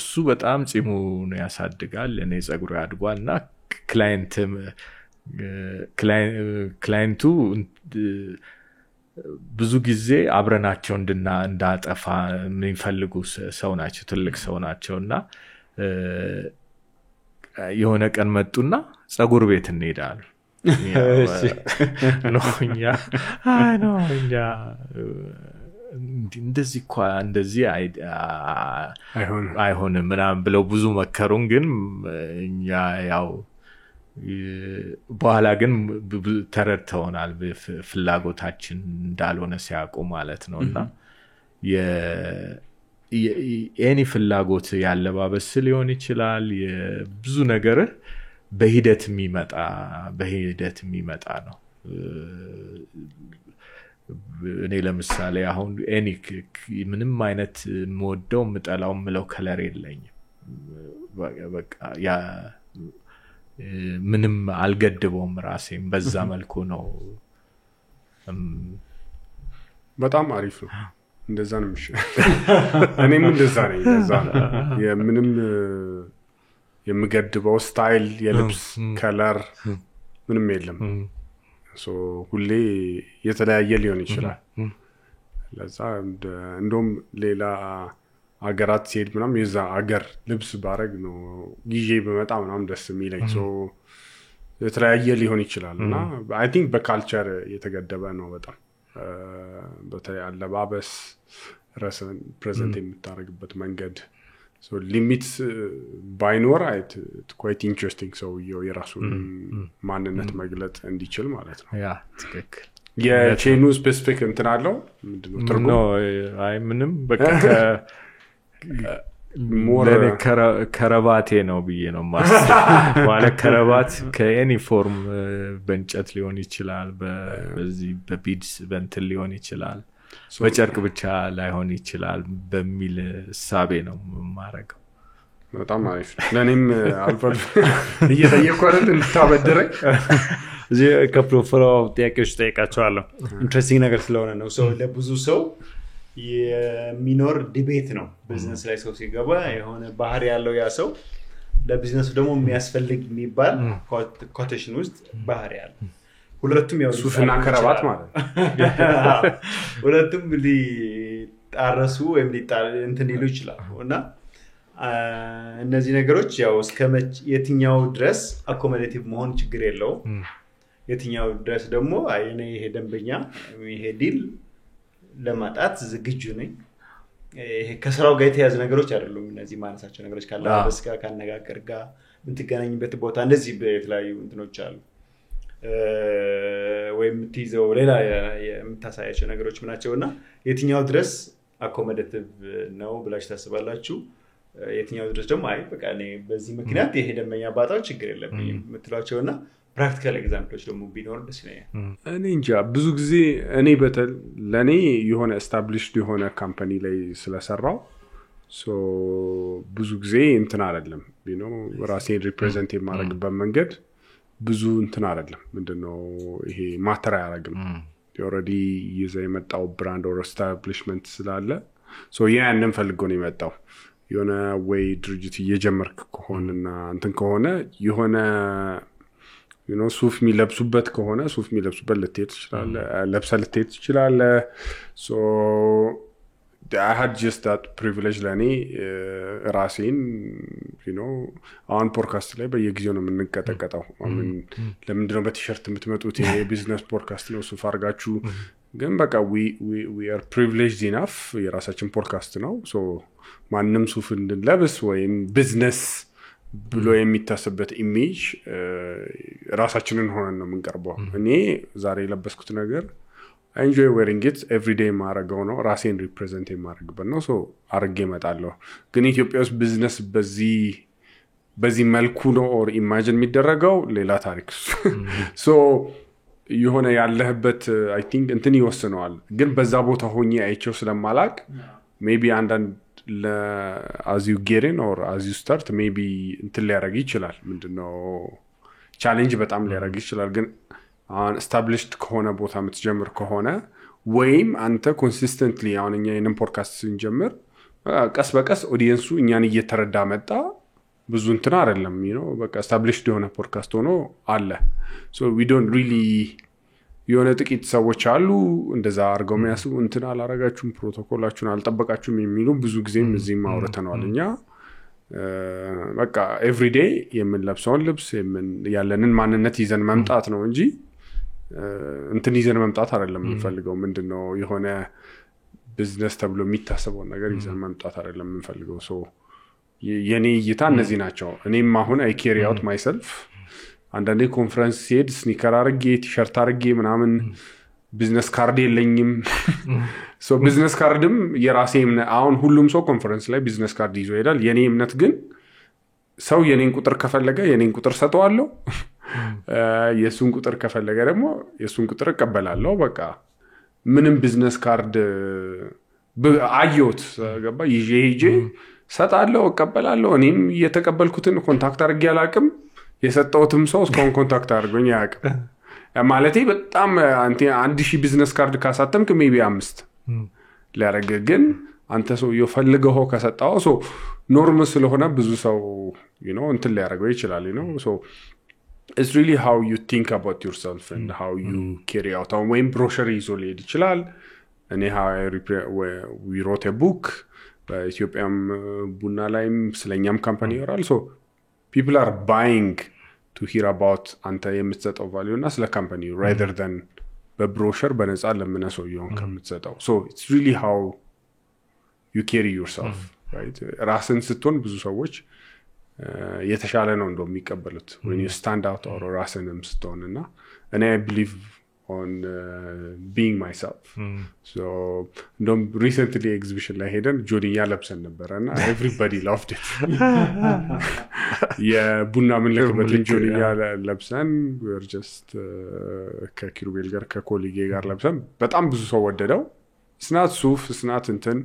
Speaker 1: እሱ በጣም ጺሙን ያሳድጋል እኔ ጸጉሩ ያድጓልና ክላይንቱ ብዙ ጊዜ አብረናቸው እንዳጠፋ የሚፈልጉ ሰው ናቸው ትልቅ ሰው ናቸውና የሆነ ቀን መጡና ጸጉር ቤት እንሄዳለን ኖኛ እንደዚህ እኮ እንደዚህ አይሆንም ምናምን ብለው ብዙ መከሩን ግን እኛ ያው በኋላ ግን ተረድተውናል ፍላጎታችን እንዳልሆነ ሲያውቁ ማለት ነውና የኤኒ ፍላጎት ያለባበስ ሊሆን ይችላል የብዙ ነገር በሂደት የሚመጣ ነው እኔ ለምሳሌ አሁን ኤኒ ምንም አይነት ሞደው ምጠላው ምለው ከለር የለኝም በቃ ያ ምንም አልገድበውም ራሴም በዛ መልኩ ነው
Speaker 5: በጣም አሪፍ ነው እንደዛ ነው እኔም እንደዛ ነኝ እንደዛ ነው የምንም የምገድበው ስታይል የልብስ ከለር ምንም የለም ሶ ሁሌ የተለያየ ሊሆን ይችላል ለዛ እንደውም ሌላ አገራት ሲሄድ ምናም የዛ አገር ልብስ ባረግ ነው ጊዜ በመጣ ምናም ደስ የሚለኝ ሶ የተለያየ ሊሆን ይችላልና አይ ቲንክ በካልቸር የተገደበ ነው በጣም በተለይ አለባበስ ራስን ፕሬዘንት የምታረግበት መንገድ ሶ ሊሚትስ ባይኖር አይት quite interesting so የራሱን ማንነት መግለጽ እንዲችል ማለት ነው
Speaker 1: ያ ትክክል
Speaker 5: የቼኑ ስፔሲፊክ እንትን አለው ምንድነው ትርጉም
Speaker 1: ነው አይ ምንም በቃ ሞር ከረባቴ ነው ብዬ ነው ማለት ከረባት ከዩኒፎርም በእንጨት ሊሆን ይችላል በዚህ በቢድስ በእንትን ሊሆን ይችላል በጨርቅ ብቻ ላይሆን ይችላል በሚል ሳቤ ነው ማረገው
Speaker 5: በጣም አሪፍ ለኔም አልፈል እየጠየቁ አይደል እንታበደረኝ
Speaker 2: እዚህ ከፕሮፋይል ጥያቄዎች ጠይቃቸዋለሁ ኢንትረስቲንግ ነገር ስለሆነ ነው ሰው ለብዙ ሰው የሚኖር ዲቤት ነው ቢዝነስ ላይ ሰው ሲገባ የሆነ ባህሪ ያለው ያ ሰው ለቢዝነሱ ደግሞ የሚያስፈልግ የሚባል ኮቴሽን ውስጥ ባህሪ ያለው ሁለቱም ያው
Speaker 5: ሱፍና ከረባት ማለት
Speaker 2: ሁለቱም ሊጣረሱ ወይም እንትን ሊሉ ይችላሉና እነዚህ ነገሮች ያው እስከመች የትኛው ድረስ አኮሞዴቲቭ መሆን ችግር የለው የትኛው ድረስ ደግሞ አይኔ ይሄ ደንበኛ ይሄ ዲል ለማጣት ዝግጁ ነኝ ይሄ ከስራው ጋር የተያዘ ነገሮች አይደሉም እነዚህ ማነሳቸው ነገሮች ካለበስ ጋር ካነጋገር ጋር ምትገናኝበት ቦታ እንደዚህ በተለያዩ እንትኖች አሉ ወይም ትይዘው ሌላ የምታሳያቸው ነገሮች ምናቸውና የትኛው ድረስ አኮሞዴቲቭ ነው ብላችሁ ታስባላችሁ የትኛው ድረስ ደግሞ አይ በቃ እኔ በዚህ ምክንያት ይሄ ደንበኛ ባጣው ችግር የለብኝም ምትሏቸውና ፕራክቲካል ኤግዛምፕሎች ደግሞ ቢኖር ደስ ይላል
Speaker 5: እኔ እንጃ ብዙ ጊዜ እኔ ለኔ የሆነ ኤስታብሊሽድ የሆነ ካምፓኒ ላይ ስለሰራው ሶ ብዙ ጊዜ እንትን አይደለም ራሴን ሪፕሬዘንት የማረግበት መንገድ ብዙ እንትን አይደለም ምንድነው ይሄ ማተር ያረግም ኦሬዲ ይዘ የመጣው ብራንድ ኦር ኤስታብሊሽመንት ስላለ ሶ ያንን ፈልጎ ነው የመጣው የሆነ ወይ ድርጅት እየጀመርክ ከሆነና እንትን ከሆነ የሆነ ሱፍ የሚለብሱበት ከሆነ ሱፍ የሚለብሱበት ልትሄድ ትችላለህ ለብሰ ልትሄድ ትችላለህ ሶ I had just that privilege ለኔ ራሴን አሁን ፖድካስት ላይ በየጊዜው ነው የምንቀጠቀጠው ለምንድነው በቲሸርት የምትመጡት ይሄ ቢዝነስ ፖድካስት ነው ሱፍ አርጋችሁ ግን በቃ we are privileged enough የራሳችን ፖድካስት ነው ሶ ማንንም ሱፍ እንድንለብስ ወይም ቢዝነስ ብሎ የሚታሰበት ኢሜጅ ራሳችንን ሆነን ነው የምንቀርበው እኔ ዛሬ ለበስኩት ነገር I enjoy wearing it every day ማረጋው ነው ራሴን ሪፕሬዘንት የማረግበት ነው ሶ አርጌ መጣለሁ ግን ኢትዮጵያ ውስጥ ቢዝነስ በዚህ መልኩ ነው ኦር ኢማጂን የሚደረገው ሌላ ታሪክ ሶ የሆነ ያለህበት አይ ቲንክ እንትን ይወስነዋል ግን በዛ ቦታ ሆኜ አይቼው ስለማላቅ ሜቢ አንዳንድ as you get in or as you start maybe እንትን ሊያረግ ይችላል ምንድነው ቻሌንጅ በጣም ሊያረግ ይችላል ግን established ከሆነ ቦታ የምትጀምር ከሆነ ወይም አንተ ኮንሲስተንትሊ አሁንኛ የነን ፖድካስት ስንጀምር ቀስ በቀስ ኦዲየንሱ እኛን እየተረዳ መጣ ብዙ እንትን አይደለም በቃ established የሆነ ፖድካስት ሆኖ አለ so we don't really የሆነ ጥቂት ሰዎች አሉ እንደዛ አርገው የሚያስቡ እንትን አላረጋችሁም ፕሮቶኮላችሁን አልጠበቃችሁም የሚሉ ብዙ ጊዜም እዚህም አውርተናል እኛ በቃ ኤቭሪዴይ የምንለብሰውን ልብስ ያለንን ማንነት ይዘን መምጣት ነው እንጂ እንትን ይዘን መምጣት አይደለም የምንፈልገው ምንድነው የሆነ ቢዝነስ ተብሎ የሚታሰበው ነገር ይዘን መምጣት አይደለም የምንፈልገው ሶ የኔ እይታ እነዚህ ናቸው እኔም አሁን አይ ካሪ አውት ማይሰልፍ አንዳንዴ ኮንፈረንስ ሲሄድ ስኒከር አርጌ ቲሸርት አርጌ ምናምን ቢዝነስ ካርድ የለኝም ሶ ቢዝነስ ካርድም የራሴ አሁን ሁሉም ሰው ኮንፈረንስ ላይ ቢዝነስ ካርድ ይዞ ይሄዳል የኔ እምነት ግን ሰው የኔን ቁጥር ከፈለገ የኔን ቁጥር ሰጠዋለሁ የሱን ቁጥር ከፈለገ ደግሞ የሱን ቁጥር እቀበላለሁ በቃ ምንም ቢዝነስ ካርድ አየሁት ገባ ይጄ ሰጣለሁ እቀበላለሁ እኔም የተቀበልኩትን ኮንታክት አድርጌ አላቅም የሰጠውትም ሰው እስካሁን ኮንታክት አድርጎኝ አያቅም ማለቴ በጣም አንተ 1000 ቢዝነስ ካርድ ካሳተምክ ሜቢ 5 ሊያረግ ግን አንተ ሰው ይፈልገው ከሰጣው ሶ ኖርም ስለሆነ ብዙ ሰው እንትን ሊያረገው ይችላል so it's really how you think about yourself and how you carry out when brochure ይዞ ሊሄድ ይችላል እኔ we wrote a book በኢትዮጵያም ቡና ላይም ስለኛም ካምፓኒ ይወራል so people are buying to hear about anta የምትሰጠው value እና ስለ ካምፓኒ rather than በብሮሸር በነፃ ለምነሰው ይሆን ከምትሰጠው so it's really how you carry yourself right ራስን ስትሆን ብዙ ሰዎች የተሻለ ነው እንደሚቀበሉት when you stand out or ራስንም ስትሆንና and I believe on being myself so recently exhibition ላይ ሄደን ጆዲያ ለብሰን ነበርና everybody loved it ቡና ምን ለከበት ጆዲያ ለብሰን we're just ከኪሩቤል ጋር ከኮሊጌ ጋር ለብሰን በጣም ብዙ ሰው ወደደው ስናት ሱፍ ስናት እንትን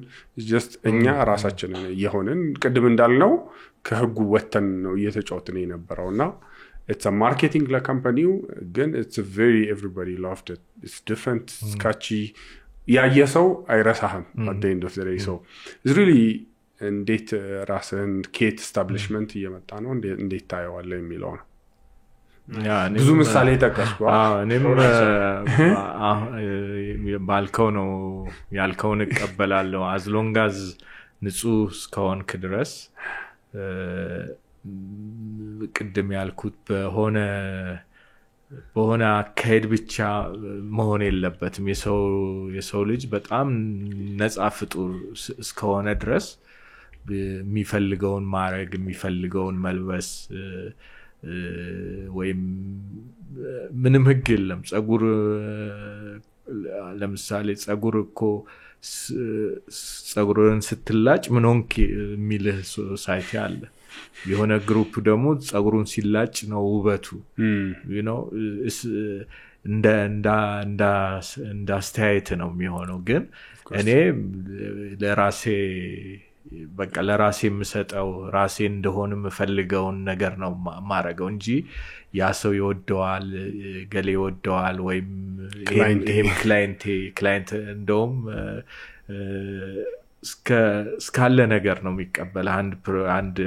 Speaker 5: just እኛ ራሳችንን የሆነን ቅድም እንዳልነው ከህጉ ወተን ነው እየተጫወትን የነበረውና it's a marketing la company again it's a very everybody loved it it's different sketchy ያየሰው አይረሳህም at the end of the day so it's really እንዴት ራስን ኬት establishment እየመጣ ነው እንዴት ታየዋለ የሚለው ነው ብዙ ምሳሌ ተቀስቋ
Speaker 1: እኔም ባልከው ነው ያልከውን እቀበላለሁ as long as ንጹህ እስከሆንክ ድረስ ቅድም ያልኩት በሆነ አካሄድ ብቻ መሆን የለበትም የሰው ልጅ በጣም ነፃ ፍጡር እስከሆነ ድረስ የሚፈልገውን ማረግ የሚፈልገውን መልበስ ወይም ምንም ህግ የለም ጸጉር ለምሳሌ ጸጉር እኮ ጸጉርን ስትላጭ ምን ሆንክ የሚልህ ሶሳይቲ አለ የሆነ ግሩፕ ደግሞ ጸጉሩን ሲላጭ ነው ውበቱ እንደ አስተያየት ነው የሚሆነው ግን እኔ ለራሴ የምሰጠው ራሴ እንደሆነ የምፈልገውን ነገር ነው ማረገው እንጂ ያ ሰው ይወደዋል ገሌ ይወደዋል ወይም ይሄም ክላይንት እንደውም እስካለ ነገር ነው የሚቀበል አንድ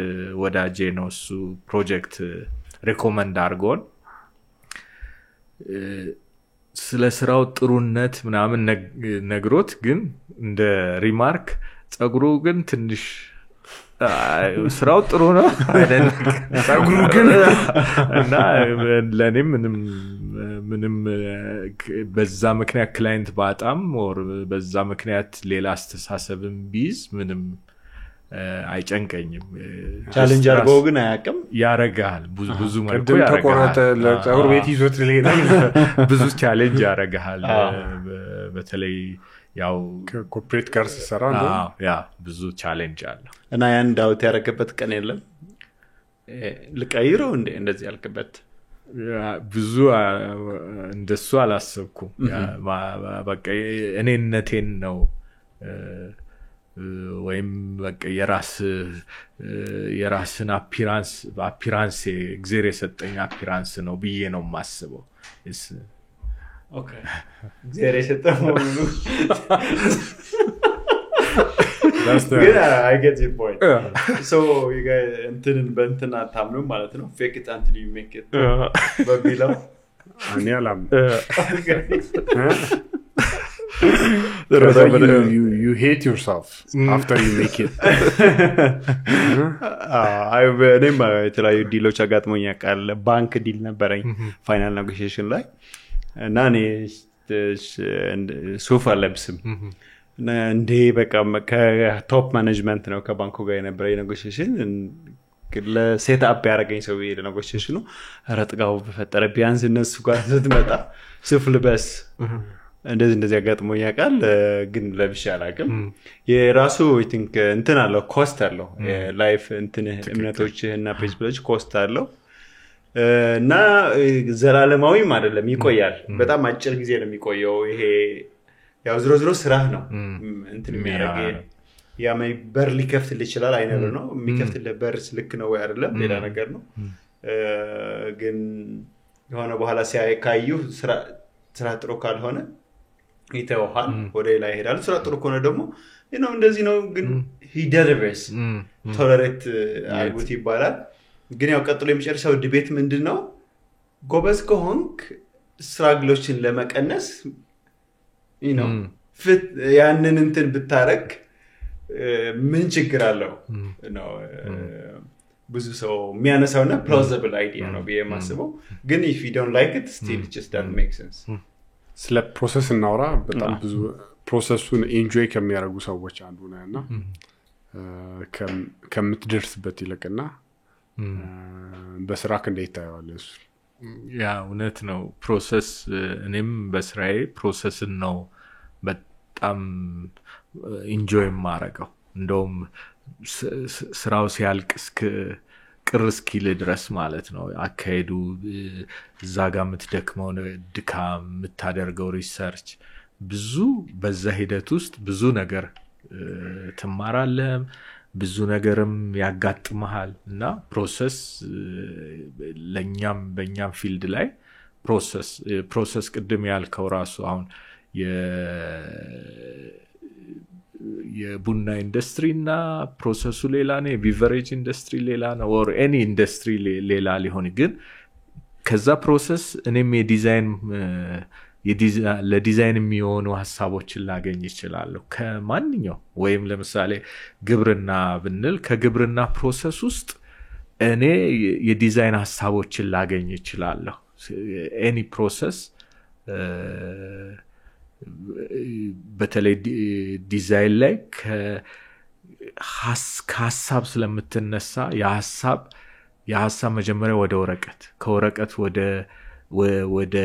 Speaker 1: ወዳጄ ነው እሱ ፕሮጀክት ሪኮመንድ አድርጎን ስለ ስራው ጥሩነት ምናምን ነግሮት ግን እንደ ሪማርክ ጸጉሩ ግን ትንሽ ስራው ጥሩ ነው አይደል ጸጉሩ ግን እና ለኔ ምንም በዛ ምክንያት ክላይንት ባጣም or በዛ ምክንያት ሌላ አስተሳሰብም ቢዝ ምንም አይጨንቀኝም
Speaker 2: ቻሌንጅ አርጎ ግን አያቀም
Speaker 1: ያረጋል ብዙ መልኩ
Speaker 5: ያረጋል ተቆረጠ ለጸጉር ቤት ይዞት ሊሄዳል
Speaker 1: ብዙ ቻሌንጅ ያረጋል በተለይ ያው
Speaker 5: ኮርፖሬት ጋር ሲሰራ ነው
Speaker 1: ያ ብዙ ቻሌንጅ አለ
Speaker 2: እና ያን ዳውት ያረከበት ቀን የለም ልቀይረው እንደዚህ ያልከበት
Speaker 1: ብዙ እንደሱ አላሰብኩም በቃ እኔነቴን ነው ወይም በቃ የራስን አፒራንስ እግዚአብሔር የሰጠኝ አፒራንስ ነው ብዬ ነው ማስበው
Speaker 2: okay እግዚአብሔር የሰጠው ነው
Speaker 5: that's the
Speaker 2: I get your point so you guys እንትን በእንትን አታምኑ ማለት ነው fake it until you make it በቢላው
Speaker 5: እኔ አላም you hate yourself after you make it
Speaker 2: እኔም የተለያዩ ዲሎች አጋጥሞኝ ያውቃል ባንክ ዲል ነበረኝ ፋይናል ኔጎሽዬሽን ላይ እና እኔ ሱፍ አለብስም እንዴ በቃ ከቶፕ ማኔጅመንት ነው ከባንኩ ጋር የነበረ ኔጎሽዬሽን ለሴት አፕ ያደረገኝ ሰው ለኔጎሽዬሽኑ ረጥጋው በፈጠረ ቢያንስ እነሱ ጋር ስትመጣ ሱፍ ልበስ እንደዚህ አጋጥሞኝ ያውቃል ግን ለብሼ አላውቅም የራሱ አይ ቲንክ እንትን አለው ኮስት አለው ላይፍ እንትን እምነቶችና ፕሪንሲፕሎች ኮስት አለው እና ዘላለማዊም አይደለም ይቆያል በጣም አጭር ጊዜ ነው የሚቆየው ይሄ ያው ዝሮ ስራ ነው እንትን የሚያደርግ ያ በር ሊከፍትልህ ይችላል አይነበር ነው የሚከፍትልህ በር ልክ ነው ወይ አይደለም ሌላ ነገር ነው ግን የሆነ በኋላ ሲያካዩ ስራ ጥሩ ካልሆነ ይተውሃል ወደ ሌላ ይሄዳል ስራ ጥሩ ከሆነ ደግሞ እንደዚህ ነው ግን he delivers tolerate አልጉት ይባላል ግን ያው ቀጥሎ የሚጨርሰው ዲቤት ምንድነው ጎበዝ ከሆንክ ስትራግሎችን ለመቀነስ ያንን እንትን ብታረክ ምን ችግር አለው ነው ብዙ ሰው የሚያነሳውና plausible idea ነው በየማስበው ግን if you don't like it still it just doesn't make sense
Speaker 5: ስለ ፕሮሰስ እናውራ በጣም ብዙ ፕሮሰሱን ኢንጆይ ከሚያደርጉ ሰዎች አንዱ ነውና ከምትደርስበት ይልቅና በስራክ እንዴት ታያለሽ
Speaker 1: ያ እውነት ነው ፕሮሰስ እኔም በስራዬ ፕሮሰስን ነው በጣም ኢንጆይ ማረጋው እንደውም ስራው ሲያልቅ ቅር እስኪል ድረስ ማለት ነው አካሄዱ እዛ ጋር የምትደክመው ድካም የምታደርገው ሪሰርች ብዙ በዛ ሂደት ውስጥ ብዙ ነገር ትማራለህ ብዙ ነገርም ያጋጥመሃል እና ፕሮሰስ ለኛም በእኛም ፊልድ ላይ ፕሮሰስ ቅድም ያልከው ራሱ አሁን የቡና ኢንዱስትሪ እና ፕሮሰሱ ሌላ ነው የቢቨሬጅ ኢንዱስትሪ ሌላ ነው or any ኢንዱስትሪ ሌላ ሊሆን ግን ከዛ ፕሮሰስ እኔም ለዲዛይን የሚሆኑ ሐሳቦችን ላገኝ ይችላል ከማንኛው ወይም ለምሳሌ ግብርና ብንል ከግብርና ፕሮሰስ ውስጥ እኔ የዲዛይን ሐሳቦችን ላገኝ ይችላል any ፕሮሰስ በተለይ ዲዛይን ላይ ከሐሳብ ስለምትነሳ የሐሳብ መጀመሪያ ወደ ወረቀት ከወረቀት ወደ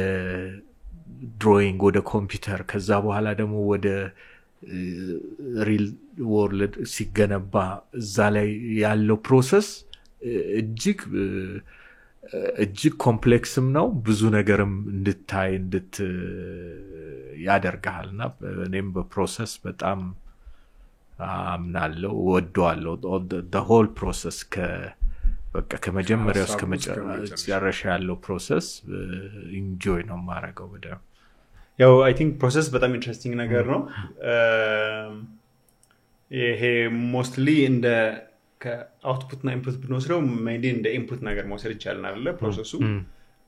Speaker 1: ድሮይንግ ወደ ኮምፒውተር ከዛ በኋላ ደግሞ ወደ ሪል ወርልድ ሲገነባ እዛ ላይ ያለው ፕሮሰስ እጅግ ኮምፕሌክስም ነው ብዙ ነገርም እንድታይ ያደርጋልና እኔም በፕሮሰስ በጣም አምናለሁ ወደዋለሁ the whole process በቃ ከመጀመሪያው እስከ መጨረሻ ያለው ፕሮሰስ ኢንጆይ ነው ማረጋው በደም
Speaker 2: ያው አይ ቲንክ ፕሮሰስ በጣም ኢንትረስቲንግ ነገር ነው ይሄ ሞስትሊ እንደ ከአውትፑት እና ኢንፑት ብንወስደው ሜይንሊ እንደ ኢንፑት ነገር መውሰድ ይቻላል አይደለ ፕሮሰሱ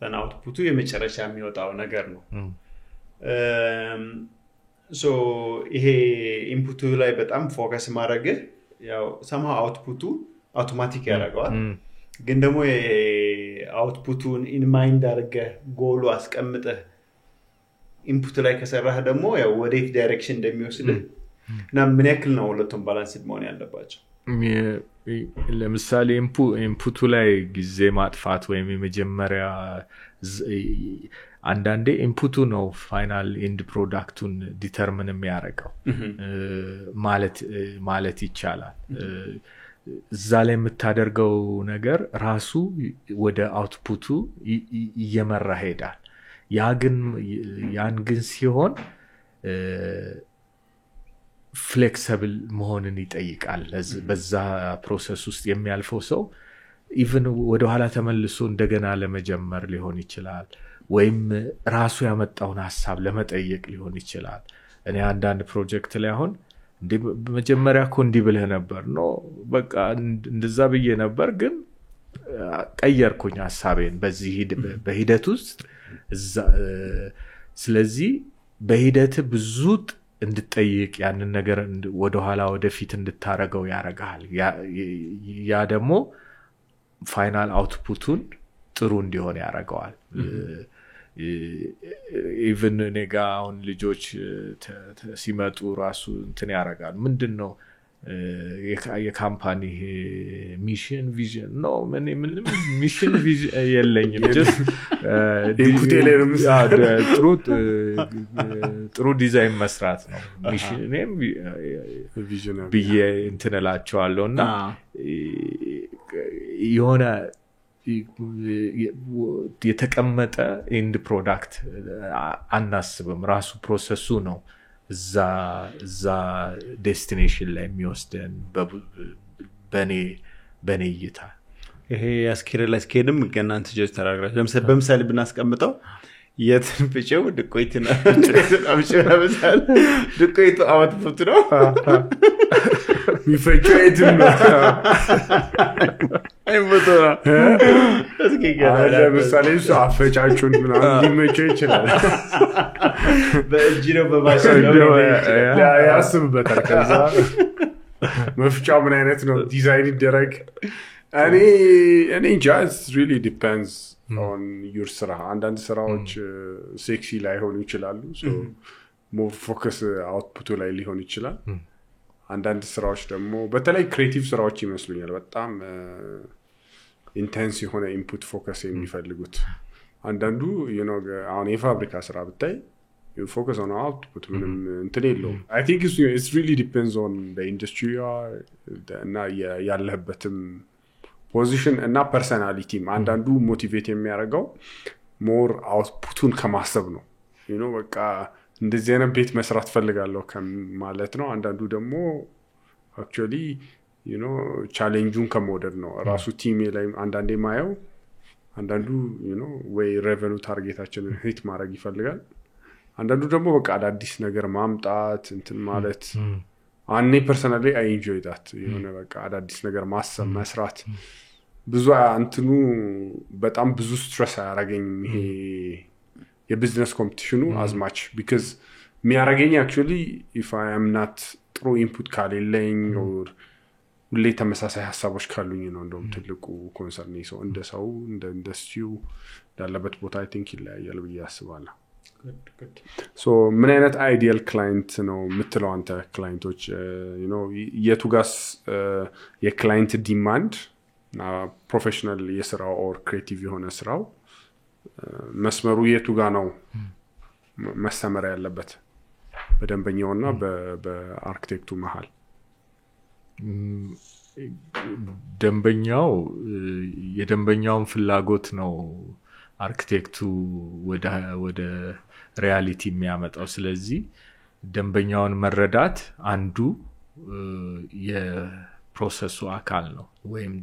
Speaker 2: እና አውትፑቱ የመጨረሻ የሚወጣው ነገር ነው ሶ ይሄ ኢንፑቱ ላይ በጣም ፎከስ ማድረግ ያው somehow አውትፑቱ አውቶማቲክ ያደርገዋል ግን ደግሞ አውትፑቱን ኢን ማይንድ አድርገህ ጎሉ አስቀምጠህ ኢንፑት ላይ ከሰራህ ደግሞ ያው ወዴት ዳይሬክሽን እንደሚወስድህ እና ምን ያክል ነው ሁለቱም ባላንስድ መሆን ያለባቸው
Speaker 1: ለምሳሌ ኢንፑቱ ላይ ጊዜ ማጥፋት ወይም የመጀመሪያ አንዳንዴ ኢንፑቱ ነው ፋይናል ኤንድ ፕሮዳክቱን ዲተርሚን የሚያደርገው ማለት ይቻላል እዛ ላይ የምታደርገው ነገር ራሱ ወደ አውትፑቱ እየመራ ሄዳል ያን ግን ሲሆን ፍሌክሲብል መሆንን ይጠይቃል በዛ ፕሮሰስ ውስጥ የሚያልፈው ሰው ኢቭን ወደ ኋላ ተመልሶ እንደገና ለመጀመር ሊሆን ይችላል ወይም ራሱ ያመጣውን ሐሳብ ለመጠየቅ ሊሆን ይችላል እኔ አንዳንድ ፕሮጀክት ላይ አሁን እንዴ በመጀመሪያ ኮንዲ ብለህ ነበር ነው በቃ እንደዛ ብዬ ነበር ግን ቀየርኩኝ ሐሳቤን በዚህ በሂደት ውስጥ ስለዚህ በሂደት ብዙ እንድትጠይቅ ያንን ነገር ወደ ኋላ ወደፊት እንድታረገው ያረጋል ያ ደግሞ ፋይናል አውትፑቱን ጥሩ እንዲሆን ያረጋዋል ኢቭን ኔጋ አሁን ልጆች ሲመጡ ራሱ እንትን ያረጋል ምንድነው የካምፓኒ ሚሽን ቪዥን ነው ምንም ሚሽን ቪዥን የለኝም just ጥሩ ዲዛይን መስራት ነው ሚሽንም
Speaker 5: ቪዥን
Speaker 1: ብዬ እንትን እላቸዋለሁና የሆነ የተቀመጠ ኤንድ ፕሮዳክት አናስብም ራሱ ፕሮሰሱ ነው እዛ ዴስቲኔሽን ላይ የሚወስደን በኔ እይታ
Speaker 2: ይሄ ያስኬድም ገናንተ ጀስት ተራግራችሁ በምሳሌ ብናስቀምጠው የትንፍጨው ድቆይትና አምጪራበሳል ድቆይቱ አውትፑት ነው
Speaker 5: የሚፈጨው የትም ነው
Speaker 2: አይሞተራ
Speaker 5: ለምሳሌ እሱ አፈጫጩን ምናምን ሊመቸው ይችላል
Speaker 2: በእጅ ነው በማሽን ነው
Speaker 5: ያስብበታል ከዛ መፍጫው ምን አይነት ነው ዲዛይን ይደረግ እኔ just really depends on your ስራ አንዳንድ ስራዎች ሴክሲ ላይሆኑ ይችላሉ so more focus output ላይ ሊሆን ይችላል አንዳንድ ስራዎች ደግሞ በተለይ ክሬቲቭ ስራዎች ይመስሉኛል በጣም ኢንቴንስ የሆነ ኢንፑት ፎከስ የሚፈልጉት አንዳንዱ አሁን የፋብሪካ ስራ ብታይ you focus on output ምንም እንትን የለውም I think it really depends on the industry እና ያለህበትም ፖዚሽን እና ፐርሰናሊቲም አንዳንዱ ሞቲቬት የሚያደርገው ሞር አውትፑቱን ከማሰብ ነው በቃ እንደዚህ አይነት ቤት መስራት ፈልጋለሁ ማለት ነው አንዳንዱ ደግሞ አክቹአሊ ቻሌንጁን ከመውደድ ነው ራሱ ቲም ላይ አንዳንዴ ማየው አንዳንዱ ወይ ሬቨኒው ታርጌታችንን ሂት ማድረግ ይፈልጋል አንዳንዱ ደግሞ በቃ አዳዲስ ነገር ማምጣት እንትን ማለት እኔ ፐርሰናሊ አይ ኢንጆይ ዳት በቃ አዳዲስ ነገር ማሰብ መስራት ብዙ እንትኑ በጣም ብዙ ስትረስ አያረገኝም ይሄ የቢዝነስ ኮምፒቲሽኑ as much because የሚያረገኝ actually if I am not ጥሩ ኢንፑት ካሌለኝ or ሁሌ ተመሳሳይ ሐሳቦች ካሉኝ ነው እንደውም ትልቁ ኮንሰርን ነው እንደ ሰው እንደ ኢንዱስትሪው ያለበት ቦታ I think ይለያያል ብዬ አስባለሁ so ምን አይነት አይዲያል ክላይንት ነው የምትለው አንተ ክላይንቶች የቱ ጋስ የክላይንት ዲማንድ ፕሮፌሽናል የስራው or ክሬቲቭ የሆነ ስራው መስመሩ የቱ ጋር ነው መሰመር ያለበት በደንበኛውና በአርኪቴክቱ መሃል
Speaker 1: የደንበኛውን ፍላጎት ነው አርኪቴክቱ ወደ ሪያሊቲ የሚያመጣው ስለዚህ ደንበኛውን መረዳት አንዱ የፕሮሰሱ አካል ነው ወይም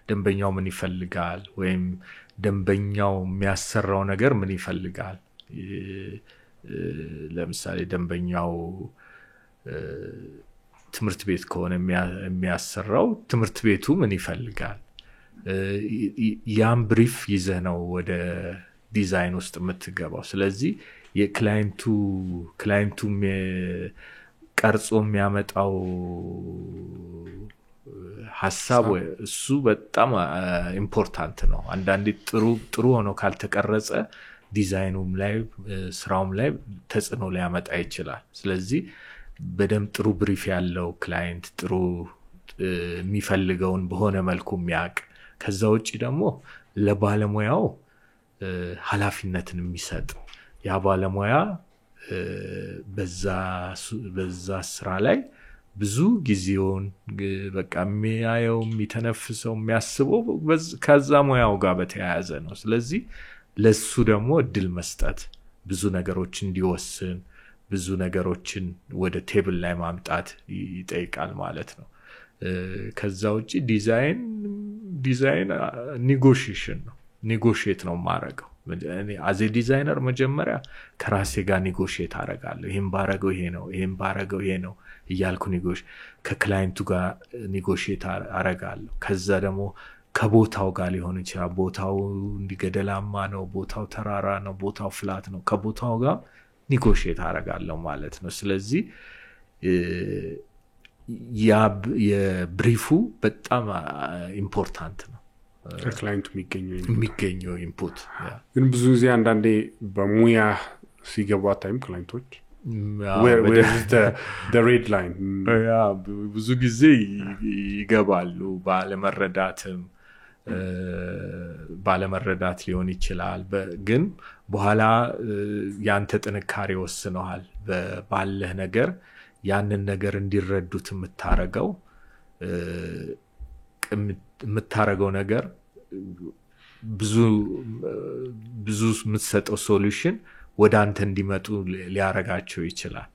Speaker 1: ደንበኛው ምን ይፈልጋል ወይም ደንበኛው የሚያሰራው ነገር ምን ይፈልጋል ለምሳሌ ደንበኛው ትምህርት ቤት ከሆነ የሚያሰራው ትምህርት ቤቱ ምን ይፈልጋል ያን ብሪፍ ይዘህ ነው ወደ ዲዛይን ውስጥ የምትገባው ስለዚህ የክላይንቱ ቀርጾ የሚያመጣው ሐሳብ እሱ በጣም ኢምፖርታንት ነው አንዳንዴ ጥሩ ሆኖ ካልተቀረጸ ዲዛይኑም ላይ ስራውም ላይ ተጽዕኖ ሊያመጣ ይችላል ስለዚህ በደም ጥሩ ብሪፍ ያለው ክላይንት ጥሩ የሚፈልገውን በሆነ መልኩ የሚያቅ ከዛ ውጪ ደግሞ ለባለሙያው ኃላፊነትን የሚሰጥ ያ ባለሙያ በዛ ስራ ላይ ብዙ ጊዜውን በቃ የሚያየው የሚተነፍሰው የሚያስበው ከዛ ሙያው ጋር በተያያዘ ነው ስለዚህ ለሱ ደግሞ እድል መስጠት ብዙ ነገሮች እንዲወስን ብዙ ነገሮችን ወደ ቴብል ላይ ማምጣት ይጠይቃል ማለት ነው ከዛ ውጪ ዲዛይን ኔጎሺዬሽን ነው ኔጎሺዬት ነው ማረጋው እኔ አዜ ዲዛይነር መጀመሪያ ከራሴ ጋር ኔጎሺዬት አረጋለሁ ይሄን ባረጋው ይሄ ነው እያልኩ ከክላይንቱ ጋር ኔጎሺዬት አረጋለሁ ከዛ ደግሞ ከቦታው ጋር ሊሆን ይችላል። ቦታው እንዲገደላማ ነው፣ ቦታው ተራራ ነው፣ ቦታው ፍላት ነው። ከቦታው ጋር ኒጎሽየት አደርጋለሁ ማለት ነው። ስለዚህ የብሪፉ በጣም ኢምፖርታንት ነው
Speaker 5: ከክላይንቱ
Speaker 1: የሚገኘው ኢንፑት።
Speaker 5: ግን ብዙ ጊዜ አንዳንዴ በሙያ ሲገቡ አታይም ክላይንቶች ሬድ ላይን
Speaker 1: ብዙ ጊዜ ይገባሉ ባለመረዳት ሊሆን ይችላል። ግን በኋላ ያንተ ጥንካሬ ወስነዋል ባለህ ነገር ያንን ነገር እንዲረዱት የምታረገው ነገር ብዙ የምትሰጠው ሶሉሽን ወደ አንተ እንዲመጡ ሊያረጋቸው ይችላል።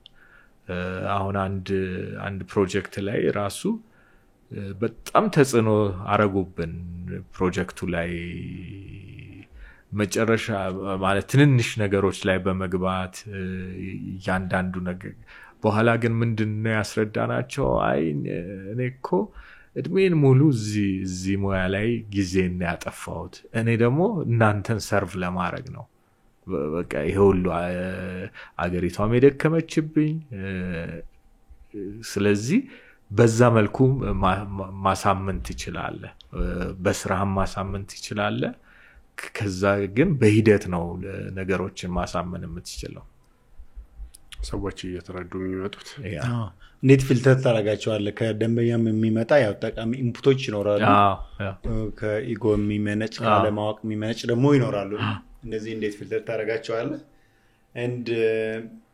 Speaker 1: አሁን አንድ ፕሮጀክት ላይ ራሱ በጣም ተጽዕኖ አረጉብን። ፕሮጀክቱ ላይ መጨረሻ ማለት ትንንሽ ነገሮች ላይ በመግባት ያንዳንዱ ነገር በኋላ ግን ምንድነው ያስረዳናቸው? አይ እኔ እኮ እድሜን ሙሉ እዚህ ሙያ ላይ ጊዜን ያጠፋሁት እኔ ደግሞ እናንተን ሰርቭ ለማድረግ ነው። በቃ ይሄ ሁሉ አገሪቷም የደከመችብኝ። ስለዚህ በዛ መልኩ ማሳመን ትችላለህ፣ በስራህም ማሳመን ትችላለህ። ከዛ ግን በሂደት ነው ነገሮችን ማሳመን የምትችለው።
Speaker 5: ሰዎች እየተረዱ የሚመጡት
Speaker 2: እንዴት ፊልተር ታደርጋቸዋለህ? ከደንበኛም የሚመጣ ያው ጠቃሚ ኢንፑቶች ይኖራሉ፣ ከኢጎ የሚመነጭ ካለማወቅ የሚመነጭ ደግሞ ይኖራሉ። እንደዚህ እንዴት ፊልተር ታደርጋቸዋለህ? and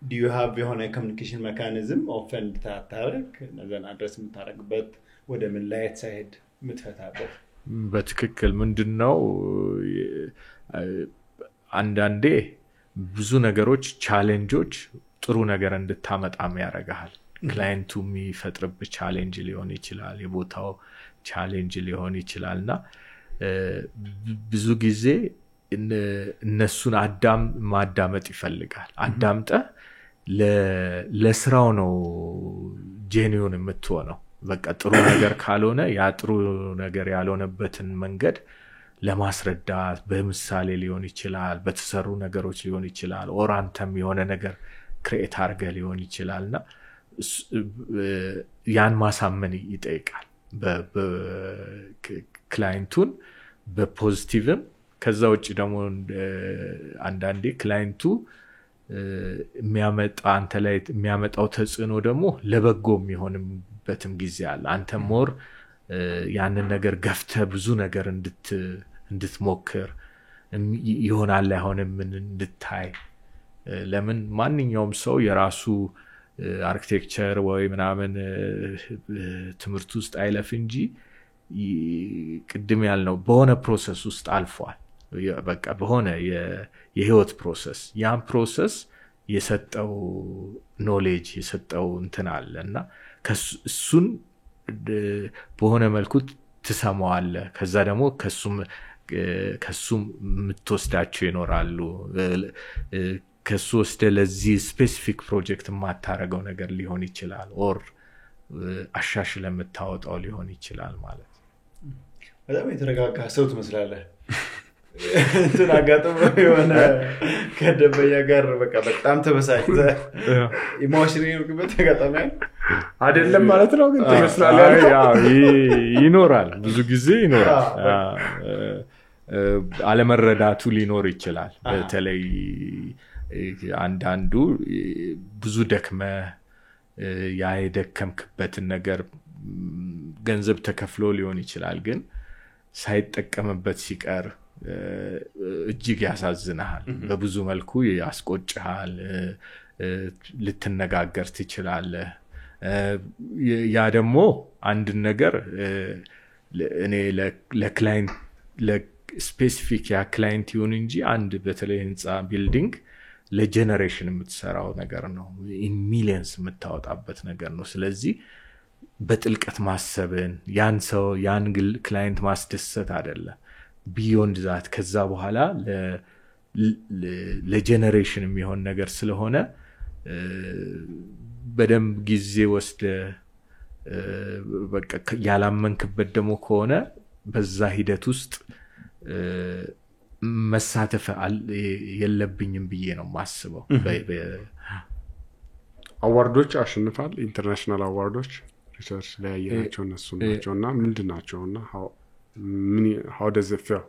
Speaker 2: do you have የሆነ communication mechanism offend ታታረክ ነገን አድረስ የምታረግበት ወደ ምን ላይ ሳይሄድ የምትፈታበት?
Speaker 1: በትክክል ምንድነው አንዳንዴ ብዙ ነገሮች ቻሌንጆች ጥሩ ነገር እንድታመጣም ያረጋል። ክላይንቱ የሚፈጥርብህ ቻሌንጅ ሊሆን ይችላል፣ የቦታው ቻሌንጅ ሊሆን ይችላልና ብዙ ጊዜ እነሱን ማዳመጥ ይፈልጋል። አዳምጠ ለስራው ነው ጄኒውን የምትሆነው። በቃ ጥሩ ነገር ካልሆነ ያ ጥሩ ነገር ያልሆነበትን መንገድ ለማስረዳት በምሳሌ ሊሆን ይችላል፣ በተሰሩ ነገሮች ሊሆን ይችላል፣ ኦራንተም የሆነ ነገር ክሬት አርገ ሊሆን ይችላልና ያን ማሳመን ይጠይቃል። በክላይንቱን በፖዚቲቭም ከዛ ውጭ ደግሞ አንዳንዴ ክላይንቱ አንተ ላይ የሚያመጣው ተጽዕኖ ደግሞ ለበጎ የሚሆንበትም ጊዜ አለ። አንተ ሞር ያንን ነገር ገፍተህ ብዙ ነገር እንድትሞክር ይሆናል አይሆንም እንድታይ። ለምን ማንኛውም ሰው የራሱ አርኪቴክቸር ወይ ምናምን ትምህርት ውስጥ አይለፍ እንጂ ቅድም ያልነው በሆነ ፕሮሰስ ውስጥ አልፏል። በቃ በሆነ የህይወት ፕሮሰስ ያን ፕሮሰስ የሰጠው ኖሌጅ የሰጠው እንትን አለና እሱን በሆነ መልኩ ትሰማዋለህ። ከዛ ደግሞ ከሱም የምትወስዳቸው ይኖራሉ። ከሱ ወስደ ለዚህ ስፔሲፊክ ፕሮጀክት የማታረገው ነገር ሊሆን ይችላል፣ ኦር አሻሽለህ የምታወጣው ሊሆን ይችላል ማለት ነው።
Speaker 2: በጣም የተረጋጋ ሰው ትመስላለህ። እንትን አጋጥሞ የሆነ ከደንበኛ ጋር በቃ በጣም ተበሳጭተህ ኢሞሽናሊ ነው ተጋጣሚ
Speaker 5: አይደለም ማለት ነው። ግን ትመስላለህ።
Speaker 1: ይኖራል፣ ብዙ ጊዜ ይኖራል። አለመረዳቱ ሊኖር ይችላል። በተለይ አንዳንዱ ብዙ ደክመ ያ የደከምክበትን ነገር ገንዘብ ተከፍሎ ሊሆን ይችላል፣ ግን ሳይጠቀምበት ሲቀር እጅግ ያሳዝናል። በብዙ መልኩ ያስቆጭሃል፣ ልትነጋገር ትችላለህ። ያ ደግሞ አንድ ነገር እኔ ለክላይንት ለስፔሲፊክ ያ ክላይንት ይሁን እንጂ አንድ በተለይ ህንጻ ቢልዲንግ ለጀነሬሽን የምትሰራው ነገር ነው። ኢን ሚሊየንስ የምታወጣበት ነገር ነው። ስለዚህ በጥልቀት ማሰብን ያን ክላይንት ማስደሰት አይደለም፣ ቢዮንድ ዛት ከዛ በኋላ ለጀነሬሽን የሚሆን ነገር ስለሆነ በደንብ ጊዜ ወስደ በቃ ያላመንክበት ደግሞ ከሆነ በዛ ሂደት ውስጥ መሳተፍ የለብኝም ብዬ ነው ማስበው
Speaker 5: አዋርዶች አሸንፋል ኢንተርናሽናል አዋርዶች ሪሰርች ላይ ያያቸው እነሱ ናቸውና ምንድናቸውና how does it feel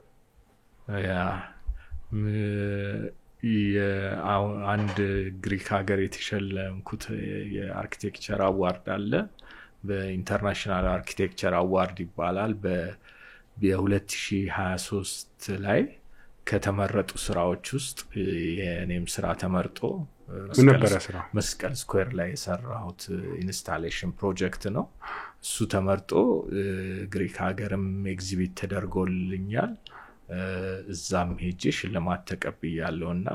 Speaker 5: አንድ ግሪክ ሀገር የተሸለምኩት የአርኪቴክቸር አዋርድ አለ በኢንተርናሽናል አርኪቴክቸር አዋርድ ይባላል በ2023 ላይ ከተመረጡ ስራዎች ውስጥ የኔም ስራ ተመርጦ መስቀል ስኩዌር ላይ የሰራሁት ኢንስታሌሽን ፕሮጀክት ነው እሱ ተመርጦ ግሪክ ሀገርም ኤግዚቢት ተደርጎልኛል እዛም ሄጄ ሽልማት ተቀብያለሁና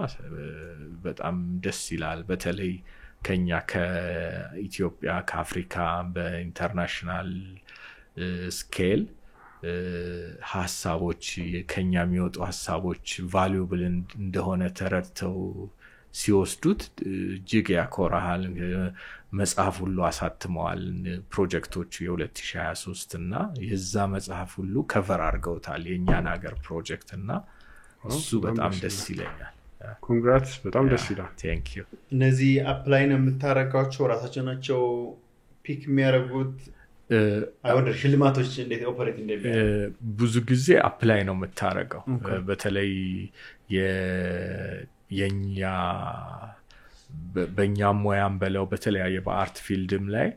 Speaker 5: በጣም ደስ ይላል በተለይ ከኛ ከኢትዮጵያ ከአፍሪካ በኢንተርናሽናል ስኬል ሐሳቦች ከኛ የሚወጡ ሐሳቦች ቫልዩብል እንደሆነ ተረድተው ሲወስዱት እጅግ ያኮራሃል መጽሐፍ ሁሉ አሳትመዋል ፕሮጀክቶቹ የ2023 እና የዛ መጽሐፍ ሁሉ ከቨር አድርገውታል የኛን ሀገር ፕሮጀክት እና እሱ በጣም ደስ ይለኛል ኮንግራትስ በጣም ደስ ይላል
Speaker 1: ቴንክ ዩ
Speaker 2: እነዚህ አፕላይ ነው የምታረጋቸው ራሳቸው ናቸው ፒክ የሚያደርጉት አይወደር ሽልማቶች እንዴት ኦፐሬት እንደሚያደርጉ
Speaker 1: ብዙ ጊዜ አፕላይ ነው የምታረጋው በተለይ የኛ በእኛ ሙያም በለው በተለያየ በአርት ፊልድም ላይ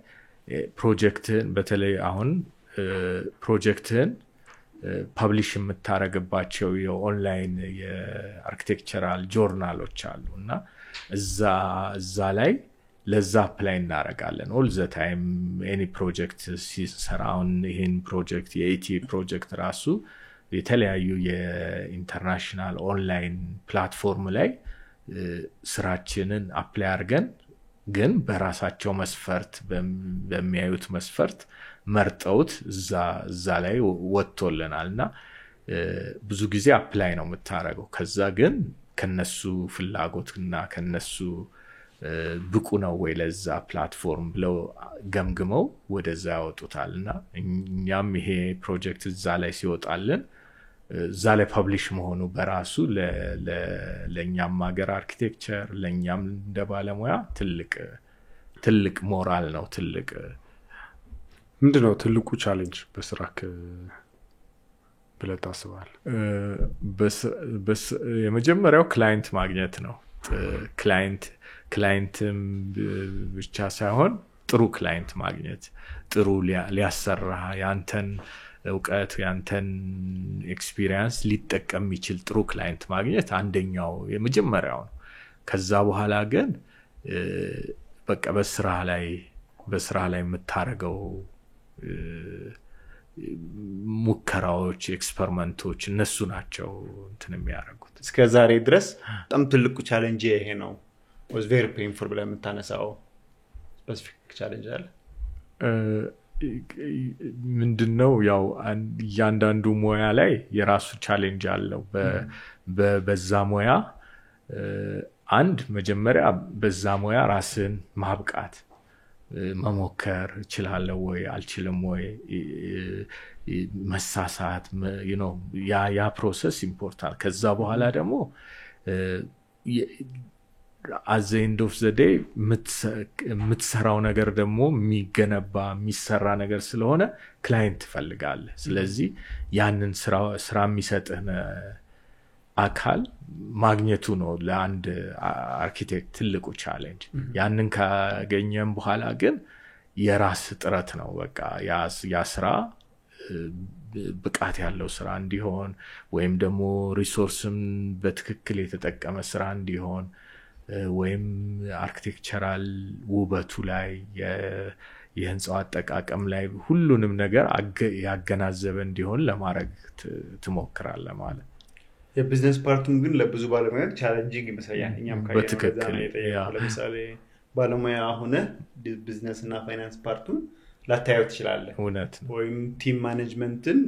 Speaker 1: ፕሮጀክትን በተለይ አሁን ፕሮጀክትን ፐብሊሽ የምታረግባቸው የኦንላይን የአርኪቴክቸራል ጆርናሎች አሉና እዛ ላይ ለዛ አፕላይ እናረጋለን ኦል ዘ ታይም ኤኒ ፕሮጀክት ሲሰራውን ይሄን ፕሮጀክት የኢቲ ፕሮጀክት ራሱ የተለያዩ የኢንተርናሽናል ኦንላይን ፕላትፎርም ላይ ስራችንን አፕላይ አድርገን ግን በራሳቸው መስፈርት በሚያዩት መስፈርት መርጠውት እዛ ላይ ወጥቶልናልና ብዙ ጊዜ አፕላይ ነው የምታረገው ከዛ ግን ከነሱ ፍላጎትና ከነሱ ብቁ ነው ወይ ለዛ ፕላትፎርም ብለው ገምግመው ወደዛ ያወጡታልና እኛም ይሄ ፕሮጀክት እዛ ላይ ሲወጣልን እዛ ላይ ፐብሊሽ መሆኑ በራሱ ለኛም ሀገር አርኪቴክቸር ለኛም እንደ ባለሙያ ትልቅ ሞራል ነው ትልቅ
Speaker 5: ምንድነው ትልቁ ቻሌንጅ በስራክ ብለህ ታስባለህ
Speaker 1: የመጀመሪያው ክላይንት ማግኘት ነው ክላይንትም ብቻ ሳይሆን ጥሩ ክላይንት ማግኘት ጥሩ ሊያሰራ ያንተን እውቀት ያንተን ኤክስፒሪየንስ ሊጠቀም ይችል ጥሩ ክላይንት ማግኘት አንደኛው የመጀመሪያው ነው ከዛ በኋላ ግን በቃ በስራ ላይ የምታረገው ሙከራዎች ኤክስፐሪመንቶች እነሱ ናቸው እንትን የሚያደርጉት
Speaker 2: እስከ ዛሬ ድረስ በጣም ትልቁ ቻሌንጅ ይሄ ነው was very painful ብለህ የምታነሳው ስፔሲፊክ ቻሌንጅ አለ
Speaker 1: ምንድነው ያው እያንዳንዱ ሙያ ላይ የራሱ ቻሌንጅ አለው በዛ ሙያ አንድ መጀመሪያ በዛ ሙያ ራስን ማብቃት መሞከር እችላለሁ ወይ አልችልም ወይ መሳሳት ያ ፕሮሰስ ኢምፖርታንት ከዛ በኋላ ደግሞ at the end of the day የምትሰራው ነገር ደግሞ የሚሰራ ነገር ስለሆነ ክላይንት ትፈልጋለህ ስለዚህ ያንን ስራ የሚሰጥህ አካል ማግኘቱ ነው ለአንድ አርኪቴክት ትልቁ ቻሌንጅ ያንን ካገኘም በኋላ ግን የራስ ጥረት ነው በቃ ያ ስራ ብቃት ያለው ስራ እንዲሆን ወይም ደግሞ ሪሶርስም በትክክል የተጠቀመ ስራ እንዲሆን ወይም አርኪቴክቸራል ውበቱ ላይ የህንጻው አጠቃቀም ላይ ሁሉንም ነገር ያገናዘበ እንዲሆን ለማድረግ ትሞክራለህ ማለት
Speaker 2: የቢዝነስ ፓርቱን ግን ለብዙ ባለሙያዎች ቻሌንጂንግ ይመስላል እኛም
Speaker 1: በትክክል
Speaker 2: ለምሳሌ ባለሙያ ሆነ ቢዝነስ እና ፋይናንስ ፓርቱን ላታየው ትችላለህ
Speaker 1: እውነት
Speaker 2: ወይም ቲም ማኔጅመንትን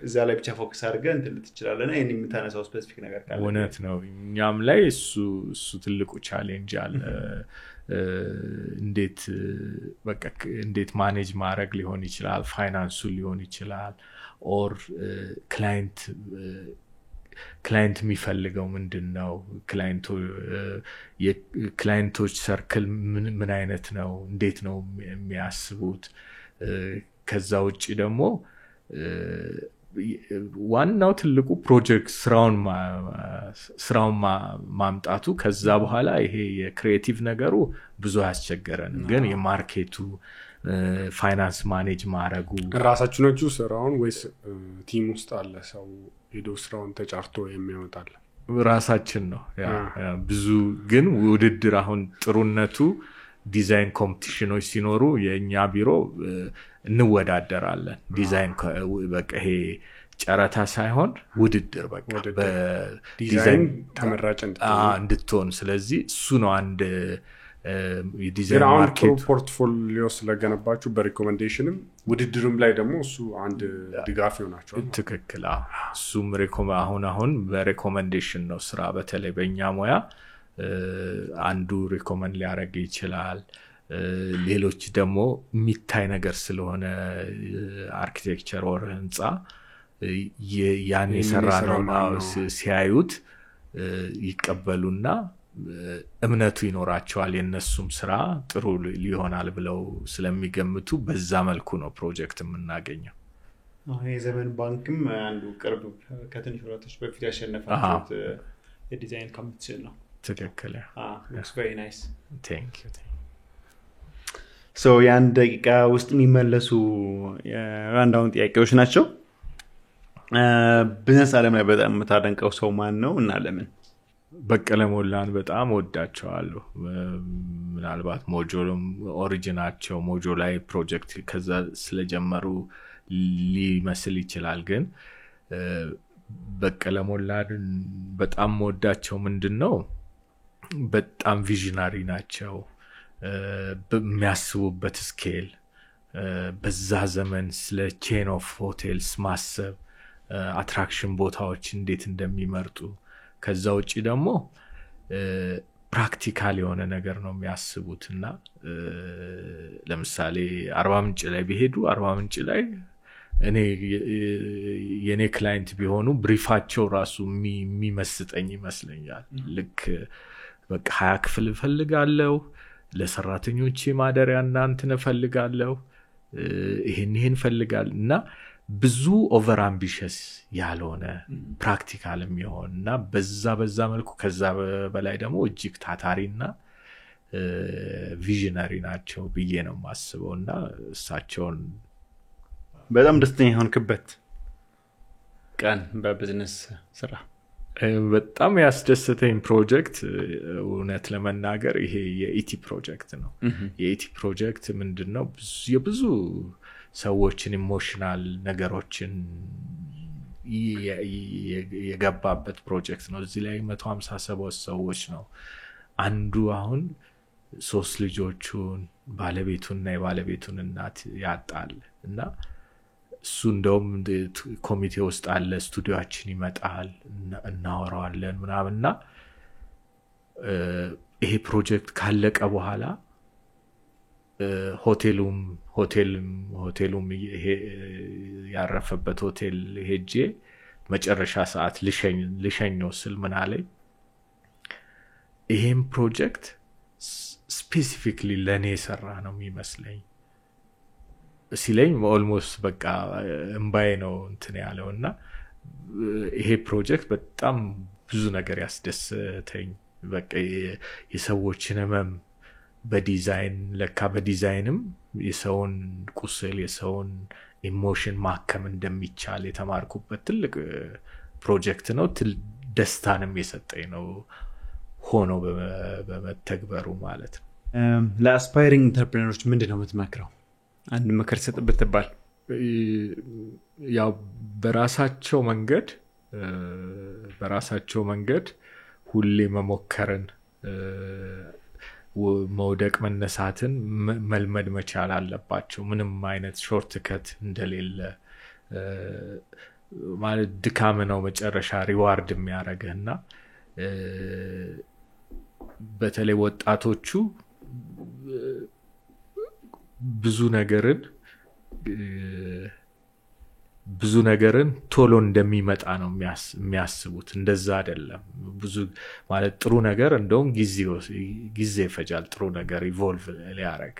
Speaker 2: እዛ ላይ ብቻ ፎከስ አድርገህ እንትን ልትችላለና ይሄን የምታነሳው ስፔሲፊክ ነገር ካለ
Speaker 1: እውነት ነው እኛም ላይ እሱ ትልቁ ቻሌንጅ አለ እንዴት ማኔጅ ማድረግ ሊሆን ይችላል ፋይናንሱ ሊሆን ይችላል ኦር ክላይንት የሚፈልገው ምንድነው የክላይንቶች ሰርክል ምን አይነት ነው እንዴት ነው የሚያስቡት ከዛ ውጪ ደግሞ ዋናው ትልቁ ፕሮጀክት ስራውን ማምጣቱ ከዛ በኋላ ይሄ የክሪኤቲቭ ነገሩ ብዙ ያስቸገረን ግን የማርኬቱ ፋይናንስ ማኔጅ ማድረጉ
Speaker 5: ራሳችሁ ናችሁ ስራውን ወይስ ቲም ውስጥ አለ ሰው ሄዶ ስራውን ተጫርቶ የሚያወጣል
Speaker 1: ራሳችን ነው ብዙ ግን ውድድር አሁን ጥሩነቱ ዲዛይን ኮምፒቲሽኖች ሲኖሩ የኛ ቢሮ እንወዳደራለን ዲዛይን በቃ ይሄ ጨረታ ሳይሆን ውድድር በቃ
Speaker 5: በዲዛይን ተመራጭ
Speaker 1: እንድትሆን ስለዚህ እሱ ነው አንድ የዲዛይን
Speaker 5: ማርኬት ፖርትፎሊዮ ስለገነባችሁ በሪኮሜንዴሽንም ውድድርም ላይ ደግሞ እሱ አንድ ድጋፍ ይሆናችኋል
Speaker 1: ትክክል እሱም አሁን በሪኮሜንዴሽን ነው ስራ በተለይ በእኛ ሙያ አንዱ ሪኮመንድ ሊያደርግ ይችላል ሌሎች ደግሞ የሚታይ ነገር ስለሆነ አርኪቴክቸር ወር ህንጻ ያን የሰራነው ሲያዩት ይቀበሉና እምነቱ ይኖራቸዋል የነሱም ስራ ጥሩ ሊሆናል ብለው ስለሚገምቱ በዛ መልኩ ነው ፕሮጀክት የምናገኘው
Speaker 2: የዘመን ባንክም አንዱ ቅርብ ከትንሽ ወራቶች በፊት ያሸነፋችሁት የዲዛይን ኮምፒቲሽን ነው
Speaker 1: ትክክል
Speaker 2: looks very nice
Speaker 1: thank you
Speaker 2: so ያን ደቂቃ ውስጥ የሚመለሱ አንዳውን ጥያቄዎች ናቸው ቢዝነስ ዓለም ላይ በጣም የምታደንቀው ሰው ማን ነው እና ለምን
Speaker 1: በቀለ ሞላን በጣም ወዳቸዋለሁ ምናልባት ሞጆሎም ኦሪጂናቸው ሞጆ ላይ ፕሮጀክት ከዛ ስለጀመሩ ሊመስል ይችላል ግን በቀለ ሞላን በጣም ወዳቸው ምንድነው በጣም ቪዥነሪ ናቸው በሚያስቡበት ስኬል በዛ ዘመን ስለ ቼን ኦፍ ሆቴልስ ማሰብ አትራክሽን ቦታዎች እንዴት እንደሚመርጡ ከዛ ውጪ ደግሞ ፕራክቲካል የሆነ ነገር ነው የሚያስቡትና ለምሳሌ አርባ ምንጭ ላይ ቢሄዱ አርባ ምንጭ ላይ የኔ ክላይንት ቢሆኑ ብሪፋቸው ራሱ የሚመስጠኝ ይመስለኛል ልክ በቃ 20 ክፍል ፈልጋለሁ ለሰራተኞቼ ማደሪያ እናንተን ፈልጋለሁ ይሄን ፈልጋልና ብዙ ኦቨር አምቢሽስ ያልሆነ ፕራክቲካል የሚሆንና በዛ መልኩ ከዛ በላይ ደግሞ እጅግ ታታሪና ቪዥነሪ ናቸው ብዬ ነው ማስበውና እሳቸውን
Speaker 2: በጣም ደስተኛ ሆንክበት ቀን በቢዝነስ ስራ
Speaker 1: በጣም ያስደስተኝ ፕሮጀክት እውነት ለመናገር ይሄ የኢቲ ፕሮጀክት ነው የኢቲ ፕሮጀክት ምንድነው የብዙ ሰዎችን ኢሞሽናል ነገሮችን የገባበት ፕሮጀክት ነው እዚህ ላይ 157 ሰዎች ነው አንዱ አሁን 3 ልጆቹን ባለቤቱንና የባለቤቱን እናት ያጣል እና እሱ እንደውም ኮሚቴ ውስጥ አለ ስቱዲዮአችን ይመጣል እናወራዋለን ምናምንና ይሄ ፕሮጀክት ካለቀ በኋላ ሆቴሉም ያረፈበት ሆቴል ሄጄ መጨረሻ ሰዓት ልሸኘው ስል ምን አለኝ ይሄን ፕሮጀክት ስፔሲፊክሊ ለኔ ሰራ ነው የሚመስለኝ ሲለኝ ኦልሞስት በቃ እንባዬ ነው እንትን ያለውና ይሄ ፕሮጀክት በጣም ብዙ ነገር ያስደስተኝ በቃ የሰዎችን ህመም በዲዛይን ለካ በዲዛይንም የሰውን ቁስል የሰውን ኢሞሽን ማከም እንደሚቻል የተማርኩበት ትልቅ ፕሮጀክት ነው ደስታንም የሰጠኝ ነው ሆኖ በመተግበሩ ማለት ነው
Speaker 2: ለአስፓይሪንግ ኢንተርፕረነሮች ምንድነው የምትመክረው አንድ ምክር ሰጥበት ተባል
Speaker 1: ያው በራሳቸው መንገድ ሁሌ መሞከርን መውደቅ መነሳትን መልመድ መቻል አለባቸው ምንም አይነት ሾርት ከት እንደሌለ ማለት ድካም ነው መጨረሻ ሪዋርድ የሚያረጋግና በተለይ ወጣቶቹ ብዙ ነገርን ቶሎ እንደሚመጣ ነው የሚያስቡት። እንደዛ አይደለም። ብዙ ማለት ጥሩ ነገር እንደውም ጊዜ ይፈጃል ጥሩ ነገር ኢቮልቭ ሊያደርግ።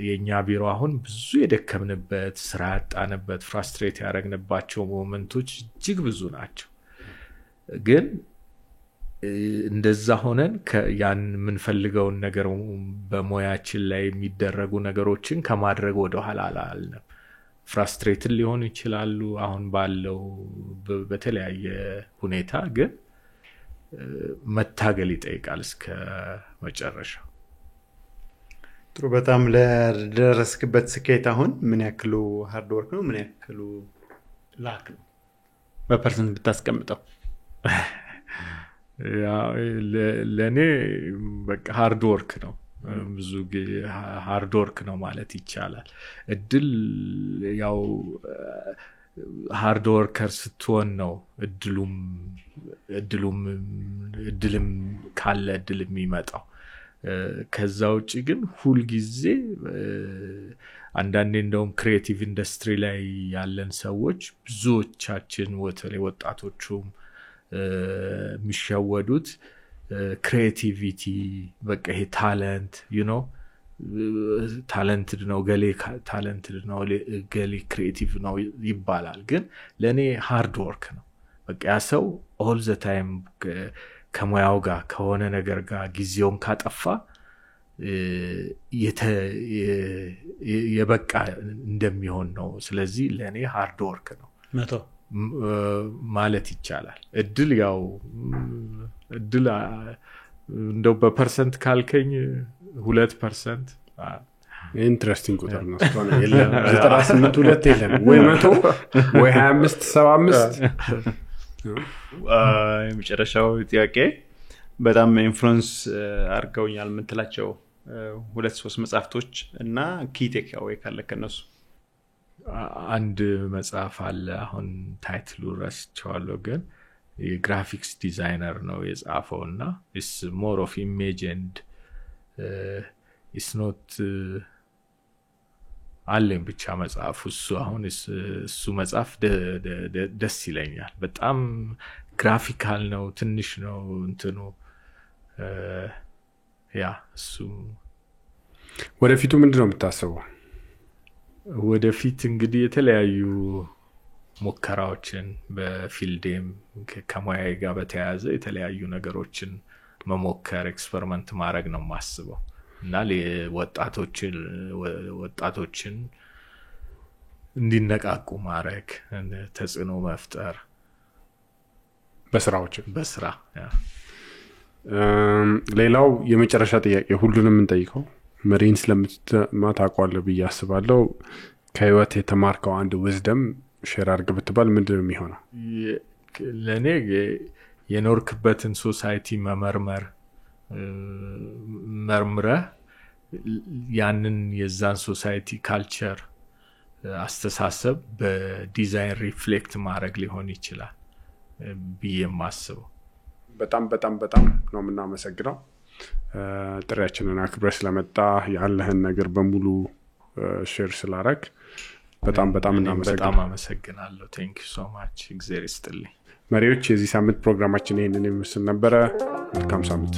Speaker 1: የኛ ቢሮ አሁን ብዙ የደከምንበት ስራ ያጣንበት ፍራስትሬት ያደረግንባቸው ሞመንቶች እጅግ ብዙ ናቸው። ግን እንደዛ ሆነን ያን የምንፈልገውን ነገር በሞያችን ላይ የሚደረጉ ነገሮችን ከማድረግ ወደ ኋላ አላልንም። ፍራስትሬትድ ሊሆኑ ይችላሉ አሁን ባለው በተለያየ ሁኔታ፣ ግን መታገል ይጠይቃል እስከ መጨረሻው።
Speaker 2: ጥሩ። በጣም ለደረስክበት ስኬት አሁን ምን ያክሉ ሃርድ ወርክ ነው ምን ያክሉ ላክ ነው በፐርሰንት ብታስቀምጠው?
Speaker 1: ለኔ በቃ ሃርድ ወርክ ነው። ብዙ ሃርድ ወርክ ነው ማለት ይቻላል። እድል ያው ሃርድ ወርከር ስትሆን ነው እድልም ካለ እድል የሚመጣው። ከዛ ውጪ ግን ሁሉ ጊዜ አንዳንዴ እንደውም ክሪኤቲቭ ኢንደስትሪ ላይ ያለን ሰዎች ብዙዎቻችን ወጣቶቹም የሚሸወዱት ክሬቲቪቲ በቃ ይሄ ታለንት ታለንትድ ነው ገሌ ታለንትድ ነው ገሌ ክሬቲቭ ነው ይባላል። ግን ለኔ ሃርድ ወርክ ነው። በቃ ያ ሰው ኦል ዘ ታይም ከሙያው ጋር ከሆነ ነገር ጋር ጊዜውን ካጠፋ የበቃ እንደሚሆን ነው። ስለዚህ ለኔ ሃርድ ወርክ ነው ማለት ይቻላል። እድል እንደው በፐርሰንት ካልከኝ 2%።
Speaker 5: ኢንትረስቲንግ ቁጥር ነው። እስካሁን የለም 98 የለም ወይ 100 ወይ 25 75።
Speaker 2: የመጨረሻው ጥያቄ በጣም ኢንፍሉዌንስ አድርገውኛል የምትላቸው 2-3 መጽሐፍቶች እና ኪ ቴክ አዌይ ካለ ከነሱ?
Speaker 1: አንድ መጽሐፍ አለ አሁን ታይትሉ ረስቼዋለሁ፣ ግን የግራፊክስ ዲዛይነር ነው የጻፈውና is more of image and it's not አለኝ ብቻ መጽሐፍ እሱ መጽሐፍ ደስ ይለኛል። በጣም ግራፊካል ነው፣ ትንሽ ነው እንትኑ እሱ።
Speaker 5: ወደፊቱ ምንድነው የምታስበው?
Speaker 1: ወደፊት እንግዲህ የተለያዩ ሙከራዎችን በፊልዴም ከሙያዬ ጋር በተያያዘ የተለያዩ ነገሮችን መሞከር ኤክስፐሪመንት ማድረግ ነው ማስበው እና ወጣቶችን እንዲነቃቁ ማድረግ ተጽዕኖ መፍጠር በስራ
Speaker 5: ሌላው የመጨረሻ ጥያቄ ሁሉንም እንጠይቀው መሪን ስለምትማታቋለ ብዬ አስባለሁ። ከህይወት የተማርከው አንድ ዊዝደም ሼር አድርግ ብትባል ምንድነው የሚሆነው?
Speaker 1: ለኔ የኖርክበትን ሶሳይቲ መርምረህ ያንን የዛን ሶሳይቲ ካልቸር አስተሳሰብ በዲዛይን ሪፍሌክት ማድረግ ሊሆን ይችላል ብዬ ማስበው።
Speaker 5: በጣም ነው የምናመሰግነው ጥሪያችንን አክብረህ ስለመጣ ያለህን ነገር በሙሉ ሼር ስላደረግ በጣም እናመሰግናለን።
Speaker 1: በጣም አመሰግናለሁ። ቴንክ ዩ ሶ ማች። እግዚአብሔር ይስጥልኝ።
Speaker 5: መሪዎች፣ የዚህ ሳምንት ፕሮግራማችን ይሄንን ይመስል ነበር። መልካም ሳምንት።